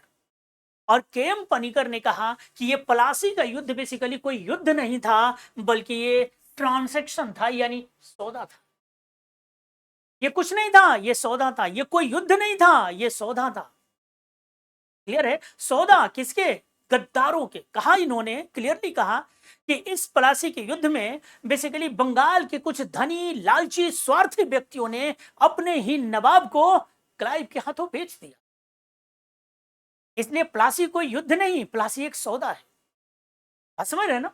और केएम पनिकर ने कहा कि ये प्लासी का युद्ध बेसिकली कोई युद्ध नहीं था बल्कि ये ट्रांजैक्शन था, यानी सौदा था। ये कुछ नहीं था, ये सौदा था। ये कोई युद्ध नहीं था, ये सौदा था। क्लियर है? सौदा किसके? गद्दारों के। कहा इन्होंने, क्लियरली कहा कि इस प्लासी के युद्ध में बेसिकली बंगाल के कुछ धनी लालची स्वार्थी व्यक्तियों ने अपने ही नवाब को क्लाइव के हाथों बेच दिया। इसलिए प्लासी कोई युद्ध नहीं, प्लासी एक सौदा है। आप समझ रहे ना?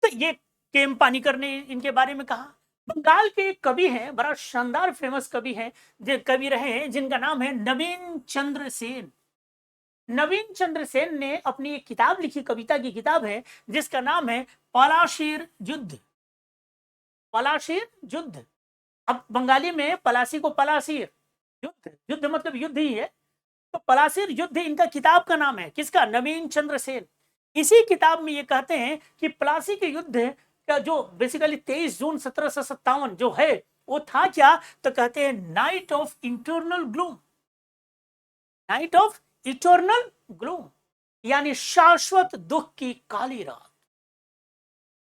तो ये केएम पानीकर ने इनके बारे में कहा। बंगाल के एक कवि हैं, बड़ा शानदार फेमस कवि हैं, जो कवि रहे हैं, जिनका नाम है नवीन चंद्र सेन। नवीन चंद्र सेन ने अपनी एक किताब लिखी, कविता की किताब है, जिसका नाम है पलाशीर युद्ध। पलाशीर युद्ध। अब बंगाली में पलासी को पलाशीर, युद्ध, युद्ध मतलब युद्ध ही है, तो पलाशीर युद्ध इनका किताब का नाम है। किसका? नवीन चंद्र सेन। इसी किताब में ये कहते हैं कि प्लासी के युद्ध का जो बेसिकली 23 जून 1757 जो है वो था क्या? तो कहते हैं night of internal gloom. Night of eternal gloom यानी शाश्वत दुख की काली रात।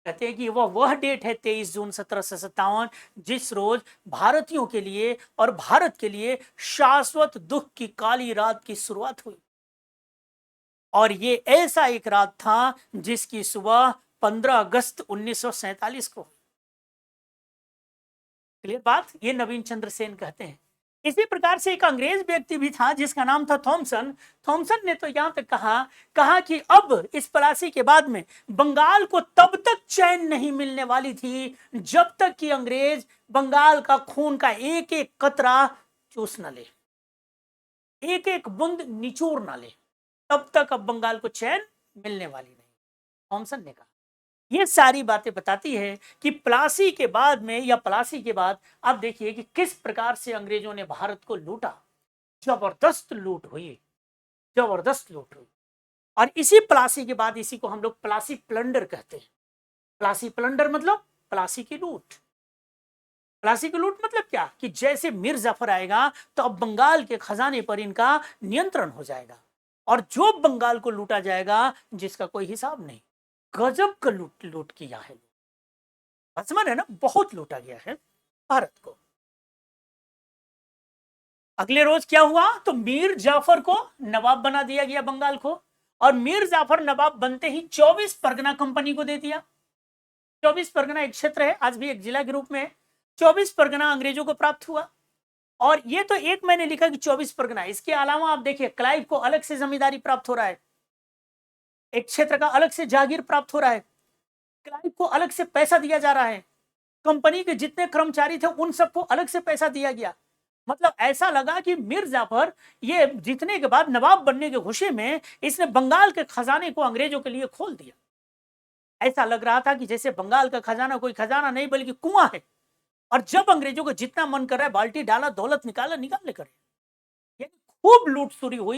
कहते हैं कि वह डेट है 23 जून 1757 जिस रोज भारतीयों के लिए और भारत के लिए शाश्वत दुख की काली रात की शुरुआत हुई। और ये ऐसा एक रात था जिसकी सुबह 15 अगस्त 1947 को। क्लियर बात? ये नवीन चंद्र सेन कहते हैं। इसी प्रकार से एक अंग्रेज व्यक्ति भी था जिसका नाम था थॉमसन। थॉमसन ने तो यहां तक कहा कि अब इस प्लासी के बाद में बंगाल को तब तक चैन नहीं मिलने वाली थी जब तक कि अंग्रेज बंगाल का खून का एक एक कतरा चूस न ले, एक एक बूंद निचोड़ ना ले, तब तक अब बंगाल को चैन मिलने वाली नहीं, थॉमसन ने कहा। ये सारी बातें बताती है कि प्लासी के बाद में या प्लासी के बाद आप देखिए कि किस प्रकार से अंग्रेजों ने भारत को लूटा। जबरदस्त लूट हुई, जबरदस्त लूट हुई। और इसी प्लासी के बाद इसी को हम लोग प्लासी प्लंडर कहते हैं। प्लासी प्लंडर मतलब प्लासी की लूट। प्लासी की लूट मतलब क्या? कि जैसे मीर जाफर आएगा तो अब बंगाल के खजाने पर इनका नियंत्रण हो जाएगा और जो बंगाल को लूटा जाएगा जिसका कोई हिसाब नहीं। गजब का लूट किया है। समझ है ना? बहुत लूटा गया है भारत को। अगले रोज क्या हुआ? तो मीर जाफर को नवाब बना दिया गया बंगाल को। और मीर जाफर नवाब बनते ही 24 परगना कंपनी को दे दिया। 24 परगना एक क्षेत्र है, आज भी एक जिला के रूप में 24 परगना अंग्रेजों को प्राप्त हुआ। और ये तो एक मैंने लिखा कि 24 परगना, इसके अलावा आप देखिए क्लाइव को अलग से जमींदारी प्राप्त हो रहा है, एक क्षेत्र का अलग से जागीर प्राप्त हो रहा है, क्लाइव को अलग से पैसा दिया जा रहा है, कंपनी के जितने कर्मचारी थे उन सबको अलग से पैसा दिया गया। मतलब ऐसा लगा कि मीर जाफर ये जीतने के बाद नवाब बनने के खुशी में इसने बंगाल के खजाने को अंग्रेजों के लिए खोल दिया। ऐसा लग रहा था कि जैसे बंगाल का खजाना कोई खजाना नहीं बल्कि कुआं है, और जब अंग्रेजों को जितना मन कर रहा है बाल्टी डाला, दौलत निकाला, निकाल ले करे, यानी खूब लूट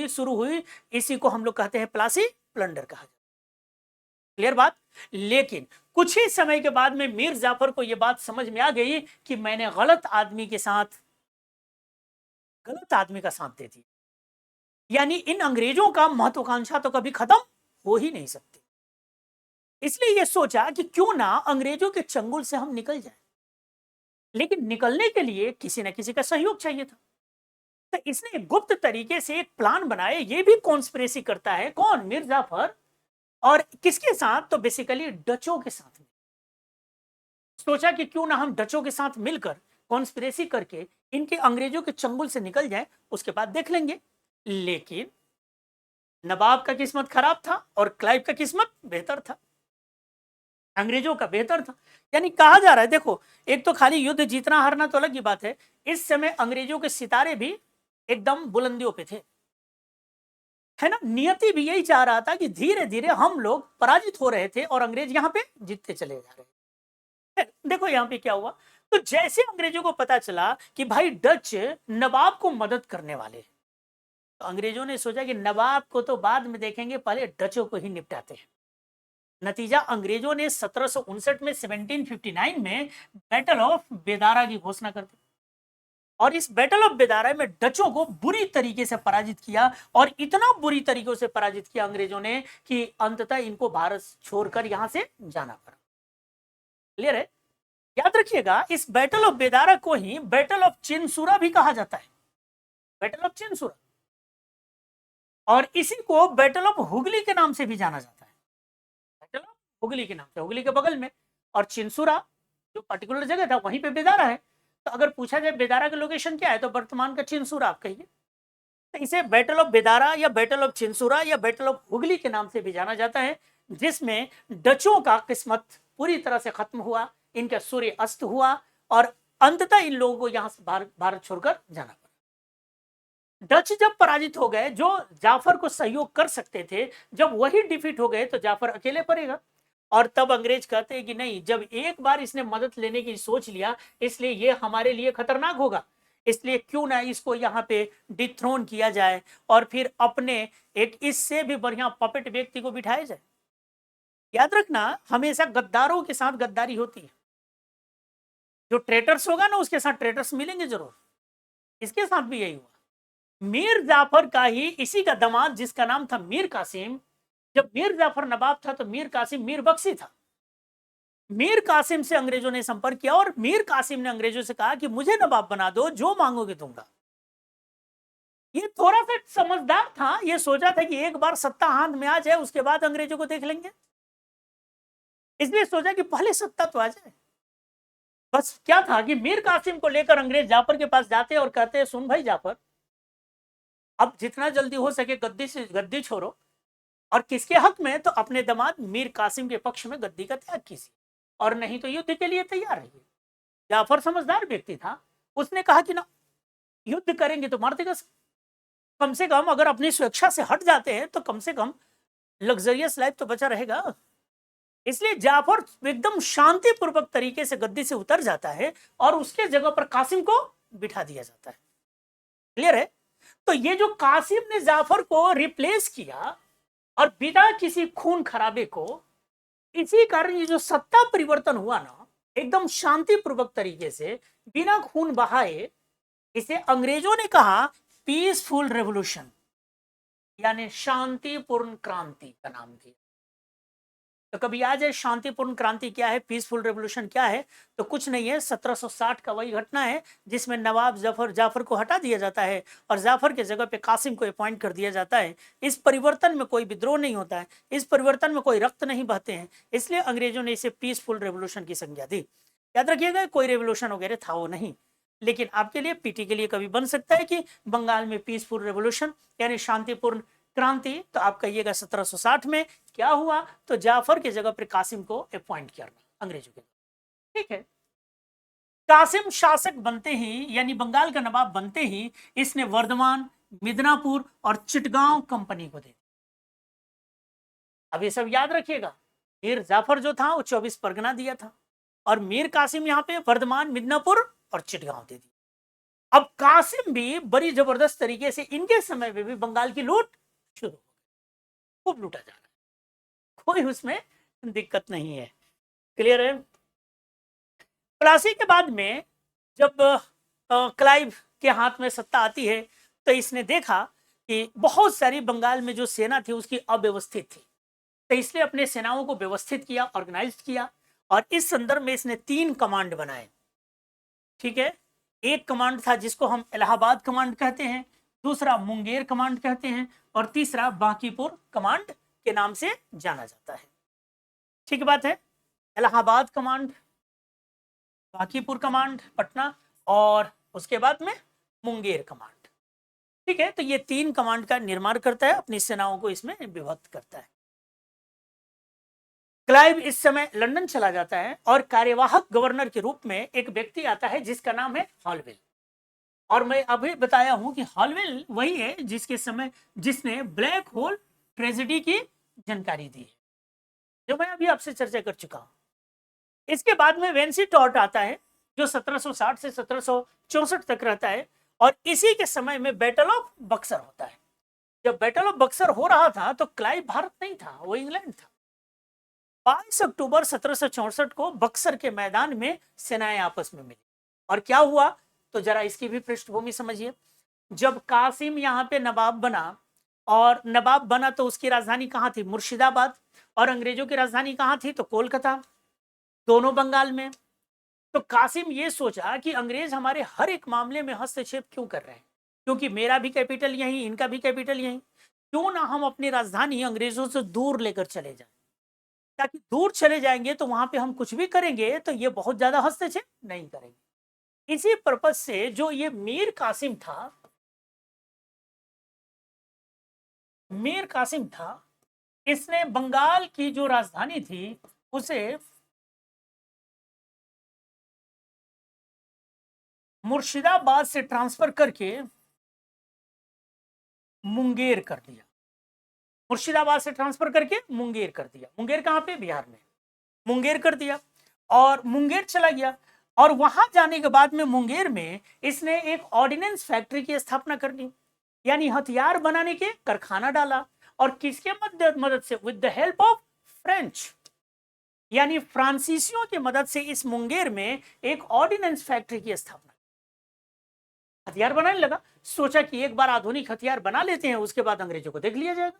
शुरू हुई। इसी को हम लोग कहते हैं प्लासी प्लंडर कहा जाता है। क्लियर बात। लेकिन कुछ ही समय के बाद में मीर जाफर को यह बात समझ में आ गई कि मैंने गलत आदमी का साथ दे दिया, यानी इन अंग्रेजों का महत्वाकांक्षा तो कभी खत्म हो ही नहीं सकती। इसलिए यह सोचा कि क्यों ना अंग्रेजों के चंगुल से हम निकल जाएं, लेकिन निकलने के लिए किसी ना किसी का सहयोग चाहिए था। तो इसने गुप्त तरीके से एक प्लान बनाया। ये भी कॉन्स्पिरेसी करता है, कौन? मीर जाफर। और किसके साथ? तो बेसिकली डचों के साथ। सोचा कि क्यों ना हम डचों के साथ मिलकर कॉन्स्पिरेसी करके इनके अंग्रेजों के चंगुल से निकल जाए, उसके बाद देख लेंगे। लेकिन नवाब का किस्मत खराब था और क्लाइव का किस्मत बेहतर था, अंग्रेजों का बेहतर था। यानी कहा जा रहा है, देखो, एक तो खाली युद्ध जीतना हारना तो अलग ही बात है, इस समय अंग्रेजों के सितारे भी एकदम बुलंदियों पे थे, है ना। नियति भी यही चाह रहा था कि धीरे धीरे हम लोग पराजित हो रहे थे और अंग्रेज यहां पे जीतते चले जा रहे थे। देखो यहां पे क्या हुआ, तो जैसे अंग्रेजों को पता चला कि भाई डच नवाब को मदद करने वाले, तो अंग्रेजों ने सोचा कि नवाब को तो बाद में देखेंगे, पहले डचों को ही निपटाते हैं। नतीजा, अंग्रेजों ने 1759 में 1759 में बैटल ऑफ बेदारा की घोषणा कर दी और इस बैटल ऑफ बेदारा में डचों को बुरी तरीके से पराजित किया और इतना बुरी तरीकों से पराजित किया अंग्रेजों ने कि अंततः इनको भारत छोड़कर यहां से जाना पड़ा। क्लियर है। याद रखिएगा, इस बैटल ऑफ बेदारा को ही बैटल ऑफ चिनसूरा भी कहा जाता है, बैटल ऑफ चिनसूरा। और इसी को बैटल ऑफ हुगली के नाम से भी जाना जाता है, बैटल ऑफ हुगली के नाम से, हुगली के बगल में। और चिनसूरा जो पर्टिकुलर जगह था वहीं पे बेदारा है। तो अगर पूछा जाए बेदारा का लोकेशन क्या है, तो वर्तमान का चिनसूरा आप कहिए। तो इसे बैटल ऑफ बेदारा या बैटल ऑफ चिनसूरा या बैटल ऑफ हुगली के नाम से भी जाना जाता है, जिसमें डचों का किस्मत पूरी तरह से खत्म हुआ, इनका सूर्य अस्त हुआ और अंततः इन लोगों को यहां से भारत छोड़कर जाना पड़ा। डच जब पराजित हो गए, जो जाफर को सहयोग कर सकते थे, जब वही डिफीट हो गए तो जाफर अकेले पड़ेगा। और तब अंग्रेज कहते हैं कि नहीं, जब एक बार इसने मदद लेने की सोच लिया, इसलिए ये हमारे लिए खतरनाक होगा, इसलिए क्यों ना इसको यहाँ पे डिथ्रोन किया जाए और फिर अपने एक इससे भी बढ़िया पपेट व्यक्ति को बिठाया जाए। याद रखना, हमेशा गद्दारों के साथ गद्दारी होती है, जो ट्रेटर्स होगा ना उसके साथ ट्रेटर्स मिलेंगे जरूर। इसके साथ भी यही हुआ। मीर जाफर का ही इसी का दामाद, जिसका नाम था मीर कासिम, जब मीर जाफर नवाब था तो मीर कासिम मीर बख्शी था। मीर कासिम से अंग्रेजों ने संपर्क किया और मीर कासिम ने अंग्रेजों से कहा कि मुझे नवाब बना दो, जो मांगोगे दूंगा। ये थोड़ा सा समझदार था, ये सोचा था कि एक बार सत्ता हाथ में आ जाए उसके बाद अंग्रेजों को देख लेंगे, इसलिए सोचा कि पहले सत्ता तो आ जाए। बस क्या था कि मीर कासिम को लेकर अंग्रेज जाफर के पास जाते और कहते हैं, सुन भाई जाफर, अब जितना जल्दी हो सके गद्दी छोड़ो, और किसके हक में? तो अपने दामाद मीर कासिम के पक्ष में गद्दी का त्याग कीजिए, और नहीं तो युद्ध के लिए तैयार रहिए। जाफर समझदार व्यक्ति था, उसने कहा कि ना, युद्ध करेंगे तो मारते कम से कम अगर अपनी स्वेच्छा से हट जाते हैं तो कम से कम लग्जरियस लाइफ तो बचा रहेगा। इसलिए जाफर एकदम शांतिपूर्वक तरीके से गद्दी से उतर जाता है और उसके जगह पर कासिम को बिठा दिया जाता है। क्लियर है। तो ये जो कासिम ने जाफर को रिप्लेस किया और बिना किसी खून खराबे को, इसी कारण ये जो सत्ता परिवर्तन हुआ ना, एकदम शांतिपूर्वक तरीके से बिना खून बहाए, इसे अंग्रेजों ने कहा पीसफुल रेवोल्यूशन, यानी शांतिपूर्ण क्रांति का नाम दिया। तो कभी आ जाए शांतिपूर्ण क्रांति क्या है, पीसफुल रेवोल्यूशन क्या है, तो कुछ नहीं है, 1760 का वही घटना है जिसमें नवाब जाफर को हटा दिया जाता है और जाफर के जगह पे कासिम को अपॉइंट कर दिया जाता है। इस परिवर्तन में कोई विद्रोह नहीं होता है, इस परिवर्तन में कोई रक्त नहीं बहते हैं, इसलिए अंग्रेजों ने इसे पीसफुल रेवोल्यूशन की संज्ञा दी। याद रखिएगा, कोई रेवोल्यूशन वगैरह था वो नहीं, लेकिन आपके लिए पीटी के लिए कभी बन सकता है कि बंगाल में पीसफुल रेवोल्यूशन यानी शांतिपूर्ण क्रांति, तो आप कहिएगा 1760 में क्या हुआ, तो जाफर की जगह पर कासिम को अपॉइंट किया अंग्रेजों के। ठीक है। कासिम शासक बनते ही, यानी बंगाल का नवाब बनते ही, इसने वर्धमान, मिदनापुर और चिटगांव कंपनी को दे। अब ये सब याद रखिएगा, मीर जाफर जो था वो 24 परगना दिया था और मीर कासिम यहाँ पे वर्धमान, मिदनापुर और चिटगांव दे दिया। अब कासिम भी बड़ी जबरदस्त तरीके से इनके समय में भी बंगाल की लूट शुरू हो गई, खूब लूटा जा रहा है, कोई उसमें दिक्कत नहीं है। क्लियर है? प्लासी के बाद में जब क्लाइव के हाथ में सत्ता आती है तो इसने देखा कि बहुत सारी बंगाल में जो सेना थी उसकी अव्यवस्थित थी, तो इसलिए अपने सेनाओं को व्यवस्थित किया, ऑर्गेनाइज किया, और इस संदर्भ में इसने 3 कमांड बनाए। ठीक है, एक कमांड था जिसको हम इलाहाबाद कमांड कहते हैं, दूसरा मुंगेर कमांड कहते हैं, और तीसरा बांकीपुर कमांड के नाम से जाना जाता है। ठीक बात है, इलाहाबाद कमांड, बांकीपुर कमांड पटना, और उसके बाद में मुंगेर कमांड। ठीक है, तो ये 3 कमांड का निर्माण करता है, अपनी सेनाओं को इसमें विभक्त करता है। क्लाइव इस समय लंदन चला जाता है और कार्यवाहक गवर्नर के रूप में एक व्यक्ति आता है जिसका नाम है हॉलवेल। और मैं अभी बताया हूं कि हॉलवेल वही है जिसने ब्लैक होल ट्रेजेडी की जानकारी दी है, जो मैं अभी आपसे चर्चा कर चुका हूं। इसके बाद में वेंसी टॉर्ट आता है जो 1760 से 1764 तक रहता है, और इसी के समय में बैटल ऑफ बक्सर होता है। जब बैटल ऑफ बक्सर हो रहा था तो क्लाइव भारत नहीं था, वो इंग्लैंड था। 22 अक्टूबर 1764 को बक्सर के मैदान में सेनाएं आपस में मिली, और क्या हुआ तो जरा इसकी भी पृष्ठभूमि समझिए। जब कासिम यहाँ पे नवाब बना, और नवाब बना तो उसकी राजधानी कहाँ थी? मुर्शिदाबाद, और अंग्रेजों की राजधानी कहाँ थी? तो कोलकाता, दोनों बंगाल में। तो कासिम ये सोचा कि अंग्रेज हमारे हर एक मामले में हस्तक्षेप क्यों कर रहे हैं, क्योंकि मेरा भी कैपिटल यहीं, इनका भी कैपिटल यहीं, क्यों ना हम अपनी राजधानी अंग्रेजों से दूर लेकर चले जाएं, ताकि दूर चले जाएंगे तो वहां पे हम कुछ भी करेंगे तो ये बहुत ज्यादा हस्तक्षेप नहीं करेंगे। इसी पर्पज से जो ये मीर कासिम था, इसने बंगाल की जो राजधानी थी उसे मुर्शिदाबाद से ट्रांसफर करके मुंगेर कर दिया। मुर्शिदाबाद से ट्रांसफर करके मुंगेर कर दिया। मुंगेर कहां पे? बिहार में। मुंगेर कर दिया और मुंगेर चला गया, और वहां जाने के बाद में मुंगेर में इसने एक ऑर्डिनेंस फैक्ट्री की स्थापना कर दी, यानी हथियार बनाने के कारखाना डाला। और किसके मदद से? With the help of French, यानी फ्रांसीसियों की मदद से इस मुंगेर में एक ऑर्डिनेंस फैक्ट्री की स्थापना, हथियार बनाने लगा। सोचा कि एक बार आधुनिक हथियार बना लेते हैं, उसके बाद अंग्रेजों को देख लिया जाएगा।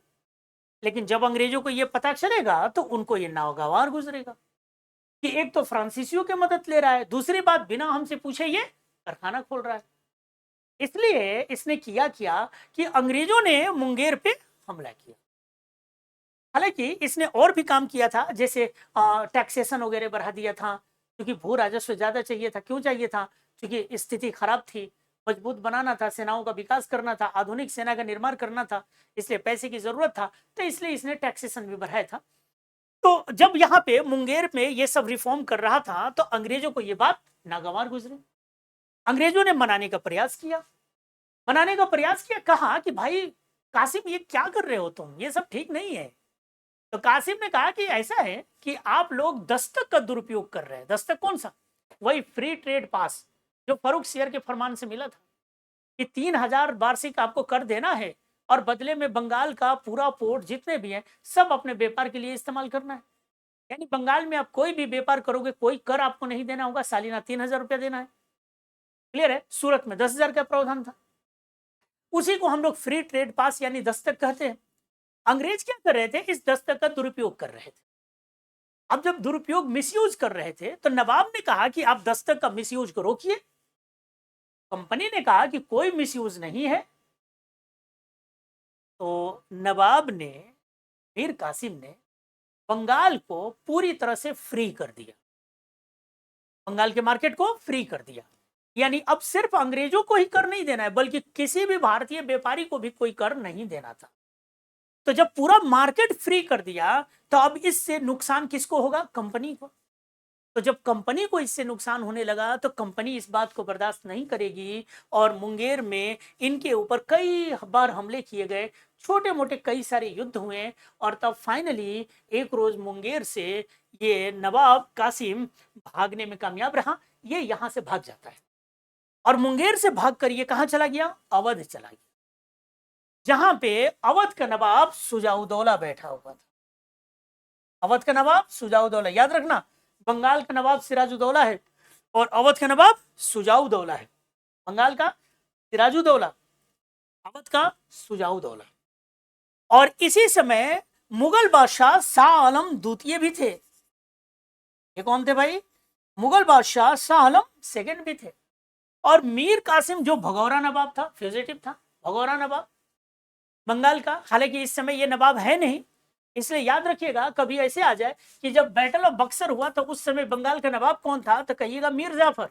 लेकिन जब अंग्रेजों को यह पता चलेगा तो उनको यह नागवार गुजरेगा कि एक तो फ्रांसीसियों की मदद ले रहा है, दूसरी बात बिना हमसे पूछे ये कारखाना खोल रहा है। इसलिए इसने क्या कि अंग्रेजों ने मुंगेर पे हमला किया। हालांकि इसने और भी काम किया था, जैसे टैक्सेशन वगैरह बढ़ा दिया था, क्योंकि भू राजस्व ज्यादा चाहिए था। क्यों चाहिए था? क्योंकि स्थिति खराब थी, मजबूत बनाना था, सेनाओं का विकास करना था, आधुनिक सेना का निर्माण करना था, इसलिए पैसे की जरूरत था, तो इसलिए इसने टैक्सेशन भी बढ़ाया था। तो जब यहाँ पे मुंगेर में ये सब रिफॉर्म कर रहा था तो अंग्रेजों को ये बात नागवार गुजरी। अंग्रेजों ने मनाने का प्रयास किया, कहा कि भाई कासिम ये क्या कर रहे हो तुम, ये सब ठीक नहीं है। तो कासिम ने कहा कि ऐसा है कि आप लोग दस्तक का दुरुपयोग कर रहे हैं। दस्तक कौन सा? वही फ्री ट्रेड पास जो फरूख सियर के फरमान से मिला था कि 3000 वार्षिक आपको कर देना है, और बदले में बंगाल का पूरा पोर्ट जितने भी हैं सब अपने व्यापार के लिए इस्तेमाल करना है। यानी बंगाल में आप कोई भी व्यापार करोगे कोई कर आपको नहीं देना होगा, सालाना 3000 रुपया देना है। क्लियर है? सूरत में 10,000 का प्रावधान था। उसी को हम लोग फ्री ट्रेड पास यानी दस्तक कहते हैं। अंग्रेज क्या कर रहे थे? इस दस्तक का दुरुपयोग कर रहे थे। अब जब दुरुपयोग मिसयूज कर रहे थे तो नवाब ने कहा कि आप दस्तक का मिसयूज को रोकिए। कंपनी ने कहा कि कोई मिसयूज नहीं है। तो नवाब ने, मीर कासिम ने बंगाल को पूरी तरह से फ्री कर दिया, बंगाल के मार्केट को फ्री कर दिया। यानी अब सिर्फ अंग्रेजों को ही कर नहीं देना है, बल्कि किसी भी भारतीय व्यापारी को भी कोई कर नहीं देना था। तो जब पूरा मार्केट फ्री कर दिया तो अब इससे नुकसान किसको होगा? कंपनी को। तो जब कंपनी को इससे नुकसान होने लगा तो कंपनी इस बात को बर्दाश्त नहीं करेगी और मुंगेर में इनके ऊपर कई बार हमले किए गए, छोटे मोटे कई सारे युद्ध हुए और तब फाइनली एक रोज मुंगेर से ये नवाब कासिम भागने में कामयाब रहा। ये यहां से भाग जाता है और मुंगेर से भागकर ये कहां चला गया? अवध चला गया, जहां पे अवध का नवाब सुजाउदौला बैठा हुआ था। अवध का नवाब सुजाउदौला, याद रखना, बंगाल का नवाब सिराजुद्दौला है और अवध का नवाब सुजाउदौला है। बंगाल का सिराजुद्दौला, अवध का सुजाउदौला। और इसी समय मुगल बादशाह शाह आलम द्वितीय भी थे। ये कौन थे भाई? मुगल बादशाह शाह आलम सेकंड भी थे। और मीर कासिम जो भगौरा नवाब था, फ्यूजिटिव था, भगौरा नवाब बंगाल का, हालांकि इस समय ये नवाब है नहीं, इसलिए याद रखिएगा कभी ऐसे आ जाए कि जब बैटल ऑफ बक्सर हुआ तो उस समय बंगाल का नवाब कौन था, तो कहिएगा मीर जाफर।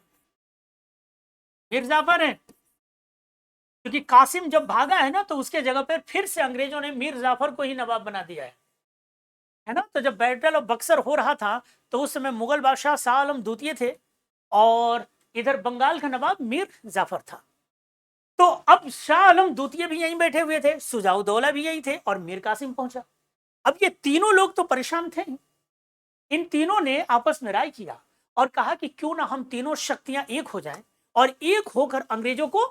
मीर जाफर है, क्योंकि कासिम जब भागा है ना तो उसके जगह पर फिर से अंग्रेजों ने मीर जाफर को ही नवाब बना दिया है ना। तो जब बैटल ऑफ बक्सर हो रहा था तो उस समय मुगल बादशाह शाह आलम द्वितीय थे और इधर बंगाल का नवाब मीर जाफर था। तो अब शाह आलम द्वितीय भी यहीं बैठे हुए थे, सुजाउदौला भी यहीं थे और मीर कासिम पहुंचा। अब ये तीनों लोग तो परेशान थे। इन तीनों ने आपस में राय किया और कहा कि क्यों ना हम तीनों शक्तियां एक हो जाएं और एक होकर अंग्रेजों को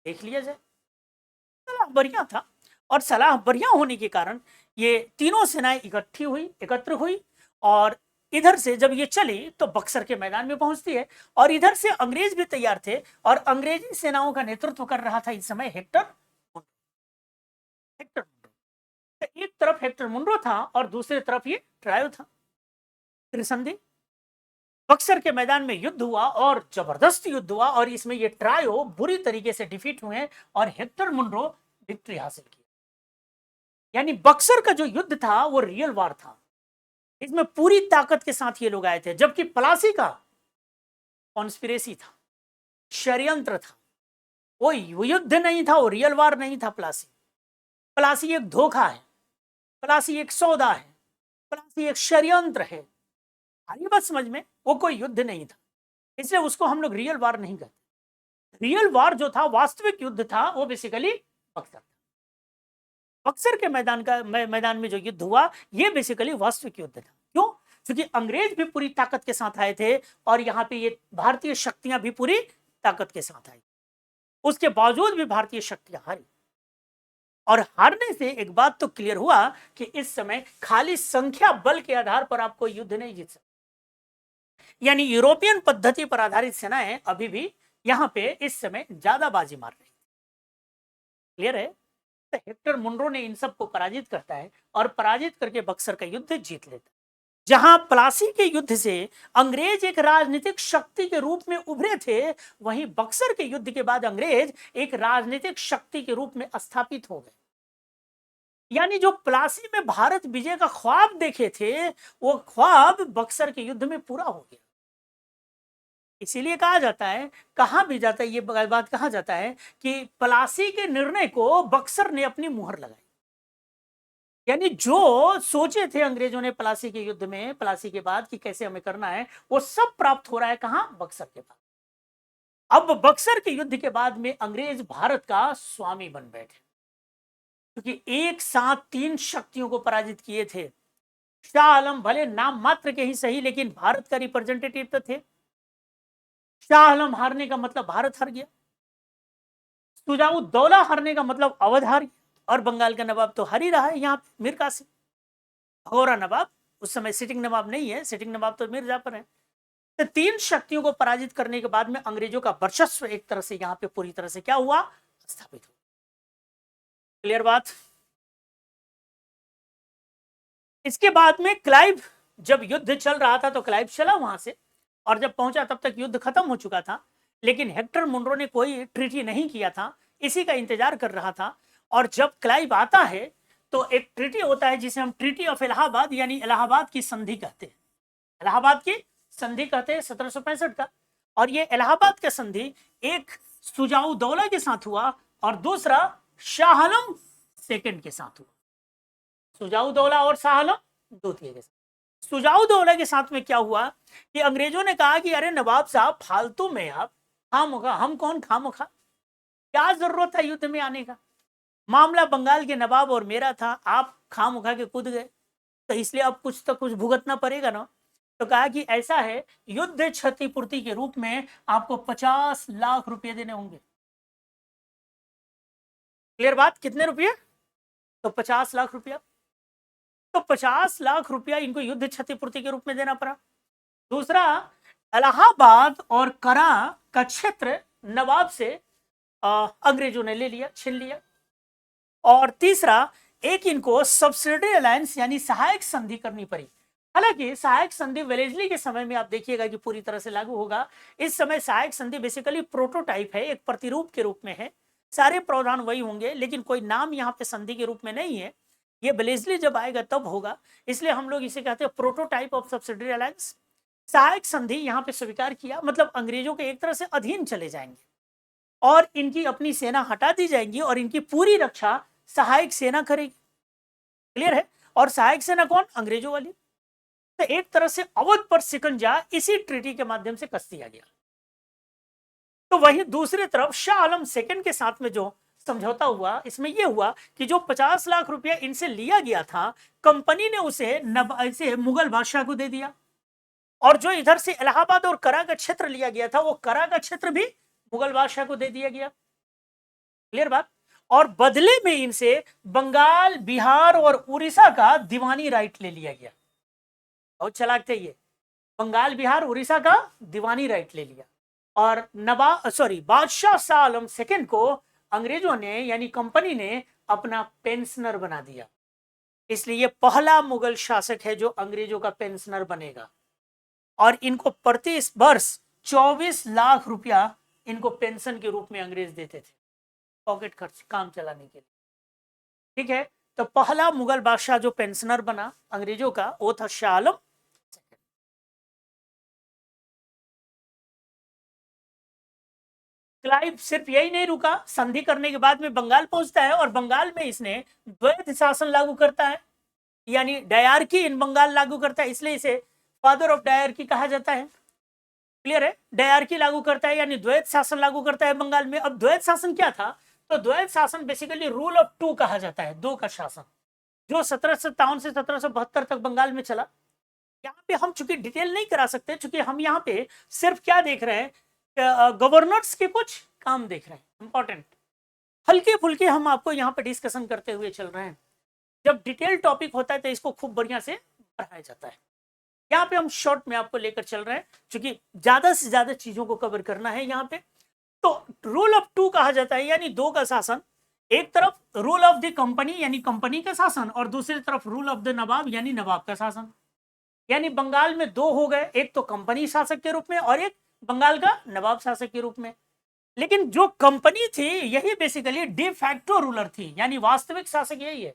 देख लिया जाए। सलाह बढ़िया था और सलाह बढ़िया होने के कारण ये तीनों सेनाएं एकत्र हुई और इधर से जब ये चली तो बक्सर के मैदान में पहुंचती है और इधर से अंग्रेज भी तैयार थे और अंग्रेजी सेनाओं का नेतृत्व कर रहा था इस समय हेक्टर मुनरो। एक तरफ हेक्टर मुनरो था और दूसरी तरफ ये ट्रायो था। त्रिसंधि बक्सर के मैदान में युद्ध हुआ और जबरदस्त युद्ध हुआ और इसमें ये ट्रायो बुरी तरीके से डिफीट हुए और हेक्टर मुनरो विक्ट्री हासिल की। यानी बक्सर का जो युद्ध था वो रियल वार था, इसमें पूरी ताकत के साथ ये लोग आए थे, जबकि प्लासी का कॉन्स्पिरेसी था, षड्यंत्र था, वो युद्ध नहीं था, वो रियल वार नहीं था। प्लासी एक धोखा है, प्लासी एक सौदा है, प्लासी एक षड्यंत्र है। आइए बात समझ में, वो कोई युद्ध नहीं था, इसलिए उसको हम लोग रियल वार नहीं कहते। रियल वार जो था, वास्तविक युद्ध था, वो बेसिकली बक्सर था। बक्सर के मैदान में जो युद्ध हुआ ये बेसिकली वास्तविक युद्ध था। क्यों? क्योंकि अंग्रेज भी पूरी ताकत के साथ आए थे और यहाँ पे ये भारतीय शक्तियां भी पूरी ताकत के साथ आई, उसके बावजूद भी भारतीय शक्तियां हारी। और हारने से एक बात तो क्लियर हुआ कि इस समय खाली संख्या बल के आधार पर आप कोई युद्ध नहीं जीत सकते। यानी यूरोपियन पद्धति पर आधारित सेनाएं अभी भी यहाँ पे इस समय ज्यादा बाजी मार रही। क्लियर है? तो हेक्टर मुनरो ने इन सबको पराजित करता है और पराजित करके बक्सर का युद्ध जीत लेता है। जहां प्लासी के युद्ध से अंग्रेज एक राजनीतिक शक्ति के रूप में उभरे थे, वहीं बक्सर के युद्ध के बाद अंग्रेज एक राजनीतिक शक्ति के रूप में स्थापित हो गए। यानी जो प्लासी में भारत विजय का ख्वाब देखे थे, वो ख्वाब बक्सर के युद्ध में पूरा हो गया। इसीलिए कहा जाता है, कहा भी जाता है, ये बात कहा जाता है कि प्लासी के निर्णय को बक्सर ने अपनी मुहर लगाई। यानी जो सोचे थे अंग्रेजों ने प्लासी के युद्ध में, प्लासी के बाद कि कैसे हमें करना है, वो सब प्राप्त हो रहा है कहां? बक्सर के बाद। अब बक्सर के युद्ध के बाद में अंग्रेज भारत का स्वामी बन बैठे, क्योंकि एक साथ तीन शक्तियों को पराजित किए थे। शाह आलम भले नाम मात्र के ही सही, लेकिन भारत का रिप्रेजेंटेटिव तो थे। शाह आलम हारने का मतलब भारत हार गया, सुजाउद्दौला हारने का मतलब अवध हार गया, और बंगाल का नवाब तो हार ही रहा है यहाँ पे, मीर कासिम। भगौरा नवाब उस समय सिटिंग नवाब नहीं है, सिटिंग नवाब तो मीर जाफर है। तो तीन शक्तियों को पराजित करने के बाद में अंग्रेजों का वर्चस्व एक तरह से यहाँ पे पूरी तरह से क्या हुआ? स्थापित हुआ। क्लियर बात? इसके बाद में क्लाइव, जब युद्ध चल रहा था तो क्लाइव चला वहां से, और जब पहुंचा तब तक युद्ध खत्म हो चुका था, लेकिन हेक्टर मुनरो ने कोई ट्रीटी नहीं किया था, इसी का इंतजार कर रहा था। और जब क्लाइव आता है तो एक ट्रीटी होता है जिसे हम ट्रीटी ऑफ इलाहाबाद यानी इलाहाबाद की संधि कहते हैं। इलाहाबाद की संधि कहते हैं 1765 का। और ये इलाहाबाद का संधि एक सुजाउद्दौला के साथ हुआ और दूसरा शाह आलम सेकंड के साथ हुआ। सुजाउद्दौला और शाह आलम द्वितीय के साथ। सुजाउद्दौला के साथ में क्या हुआ कि अंग्रेजों ने कहा कि अरे नवाब साहब फालतू में आप खामोखा, हम कौन खामोखा, क्या जरूरत है युद्ध में आने का, मामला बंगाल के नवाब और मेरा था, आप खामोखा के कूद गए, तो इसलिए अब कुछ तो कुछ भुगतना पड़ेगा ना। तो कहा कि ऐसा है, युद्ध क्षतिपूर्ति के रूप में आपको 50 लाख रुपए देने होंगे। क्लियर बात, कितने रुपये? तो 50 लाख रुपया। तो 50 लाख रुपया इनको युद्ध क्षतिपूर्ति के रूप में देना पड़ा। दूसरा, इलाहाबाद और करा का क्षेत्र नवाब से अंग्रेजों ने ले लिया, छीन लिया। और तीसरा, एक इनको सब्सिडी अलायंस यानी सहायक संधि करनी पड़ी। हालांकि सहायक संधि वेलेस्ली के समय में आप देखिएगा कि पूरी तरह से लागू होगा। इस समय सहायक संधि बेसिकली प्रोटोटाइप है, एक प्रतिरूप के रूप में है, सारे प्रावधान वही होंगे, लेकिन कोई नाम यहाँ पे संधि के रूप में नहीं है। ये वेलेस्ली जब आएगा तब होगा, इसलिए हम लोग इसे कहते हैं प्रोटोटाइप ऑफ सब्सिडी अलायंस। सहायक संधि यहाँ पे स्वीकार किया, मतलब अंग्रेजों के एक तरह से अधीन चले जाएंगे और इनकी अपनी सेना हटा दी जाएगी और इनकी पूरी रक्षा सहायक सेना करेगी। क्लियर है? और सहायक सेना कौन? अंग्रेजों वाली। तो एक तरह से अवध पर शिकंजा इसी ट्रीटी के माध्यम से कस दिया गया। तो वहीं दूसरी तरफ शाह आलम सेकंड के साथ में जो समझौता हुआ, इसमें यह हुआ कि जो 50 लाख रुपया इनसे लिया गया था, कंपनी ने उसे मुगल बादशाह को दे दिया, और जो इधर से इलाहाबाद और करा का क्षेत्र लिया गया था, वो करा का क्षेत्र भी मुगल बादशाह को दे दिया गया। क्लियर बात? और बदले में इनसे बंगाल, बिहार और उड़ीसा का दीवानी राइट ले लिया गया। बहुत चालाक थे ये, बंगाल, बिहार, उड़ीसा का दीवानी राइट ले लिया। और बादशाह शाह आलम सेकंड को अंग्रेजों ने यानी कंपनी ने अपना पेंशनर बना दिया। इसलिए ये पहला मुगल शासक है जो अंग्रेजों का पेंशनर बनेगा। और इनको प्रति वर्ष 24 लाख रुपया इनको पेंशन के रूप में अंग्रेज देते थे, पॉकेट खर्च, काम चलाने के लिए। ठीक है, तो पहला मुगल बादशाह जो पेंशनर बना अंग्रेजों का, वो था शाह आलम। क्लाइव सिर्फ यही नहीं रुका, संधि करने के बाद में बंगाल पहुंचता है और बंगाल में इसने द्वैत शासन लागू करता है, यानी डायरकी इन बंगाल लागू करता है, इसलिए इसे फादर ऑफ डायरकी कहा जाता है। क्लियर है? डायरकी लागू करता है यानी द्वैत शासन लागू करता है बंगाल में। अब द्वैत शासन क्या था? तो द्वैत शासन बेसिकली रूल ऑफ टू कहा जाता है, दो का शासन, जो 1757 से 1772 तक बंगाल में चला। यहाँ पे हम चूंकि डिटेल नहीं करा सकते, चूंकि हम यहाँ पे सिर्फ क्या देख रहे हैं, गवर्नर्स के कुछ काम देख रहे हैं, इंपॉर्टेंट, हल्के फुल्के हम आपको यहाँ पे डिस्कशन करते हुए चल रहे हैं। जब डिटेल टॉपिक होता है तो इसको खूब बढ़िया से पढ़ाया जाता है। यहाँ पे हम शॉर्ट में आपको लेकर चल रहे हैं, क्योंकि ज्यादा से ज्यादा चीजों को कवर करना है यहाँ पे। तो रूल ऑफ टू कहा जाता है, यानी दो का शासन। एक तरफ रूल ऑफ द कंपनी यानी कंपनी का शासन, और दूसरी तरफ रूल ऑफ द नवाब यानी नवाब का शासन। यानी बंगाल में दो हो गए, एक तो कंपनी शासक के रूप में और एक बंगाल का नवाब शासक के रूप में। लेकिन जो कंपनी थी यही बेसिकली डी फैक्टो रूलर थी, यानी वास्तविक शासक यही है,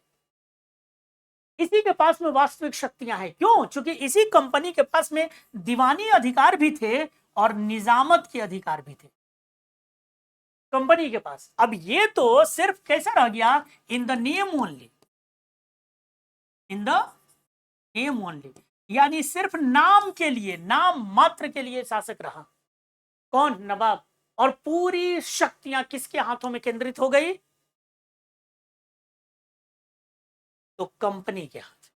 इसी के पास में वास्तविक शक्तियां हैं। क्यों? क्योंकि इसी कंपनी के पास में दीवानी अधिकार भी थे और निजामत के अधिकार भी थे कंपनी के पास। अब ये तो सिर्फ कैसा रह गया? In the name only, in the name only, यानी सिर्फ नाम के लिए, नाम मात्र के लिए शासक रहा। कौन? नवाब। और पूरी शक्तियां किसके हाथों में केंद्रित हो गई? तो कंपनी के हाथ।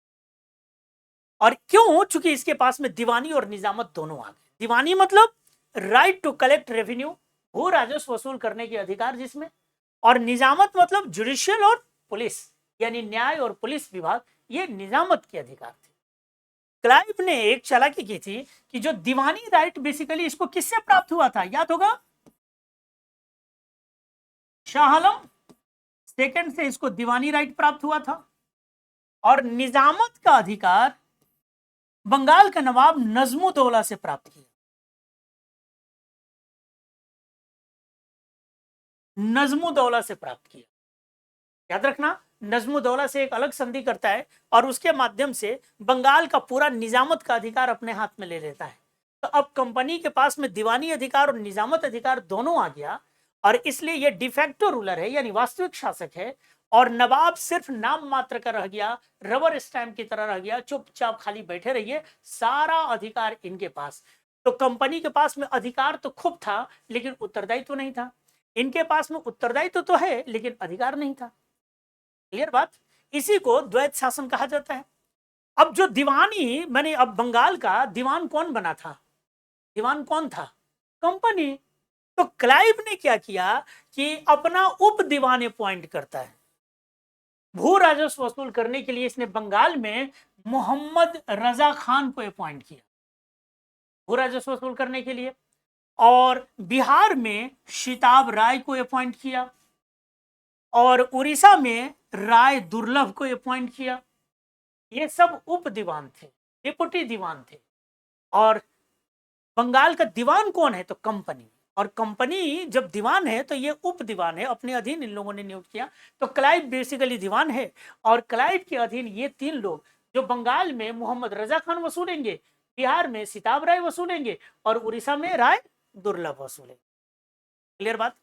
और क्यों? चूंकि इसके पास में दीवानी और निजामत दोनों आ गए। दीवानी मतलब राइट टू कलेक्ट रेवेन्यू, भू राजस्व वसूल करने के अधिकार जिसमें, और निजामत मतलब जुडिशियल और पुलिस यानी न्याय और पुलिस विभाग, ये निजामत के अधिकार थे। क्लाइव ने एक चालाकी की थी कि जो दीवानी राइट बेसिकली इसको किससे प्राप्त हुआ था? याद होगा, शाह आलम सेकंड से इसको दीवानी राइट प्राप्त हुआ था। और निजामत का अधिकार बंगाल का नवाब नजमुद्दौला से प्राप्त किया। नजमुद्दौला से प्राप्त किया, याद रखना, नजमुद्दौला से एक अलग संधि करता है और उसके माध्यम से बंगाल का पूरा निजामत का अधिकार अपने हाथ में ले लेता है। तो अब कंपनी के पास में दीवानी अधिकार और निजामत अधिकार दोनों आ गया, और इसलिए यह डिफेक्टो रूलर है यानी वास्तविक शासक है। और नवाब सिर्फ नाम मात्र का रह गया, रबर स्टैंप की तरह रह गया, चुपचाप खाली बैठे रहिए, सारा अधिकार इनके पास। तो कंपनी के पास में अधिकार तो खूब था लेकिन उत्तरदायित्व नहीं था, इनके पास में उत्तरदायित्व तो है लेकिन अधिकार नहीं था। क्लियर बात? इसी को द्वैत शासन कहा जाता है। अब जो दीवानी मैंने, अब बंगाल का दीवान कौन बना था? दीवान कौन था? कंपनी। तो क्लाइव ने क्या किया कि अपना उप दीवान अपॉइंट करता है। भू राजस्व वसूल करने के लिए इसने बंगाल में मोहम्मद रजा खान को अपॉइंट किया भू राजस्व वसूल करने के लिए, और बिहार में शिताब राय को अपॉइंट किया, और उड़ीसा में राय दुर्लभ को अपॉइंट किया। ये सब उप दीवान थे, डिप्टी दीवान थे। और बंगाल का दीवान कौन है? तो कंपनी। और कंपनी जब दीवान है तो ये उप दीवान है, अपने अधीन इन लोगों ने नियुक्त किया। तो क्लाइव बेसिकली दीवान है, और क्लाइव के अधीन ये तीन लोग, जो बंगाल में मोहम्मद रजा खान वसूलेंगे, बिहार में सिताब राय वसूलेंगे, और उड़ीसा में राय दुर्लभ वसूलेंगे। क्लियर बात?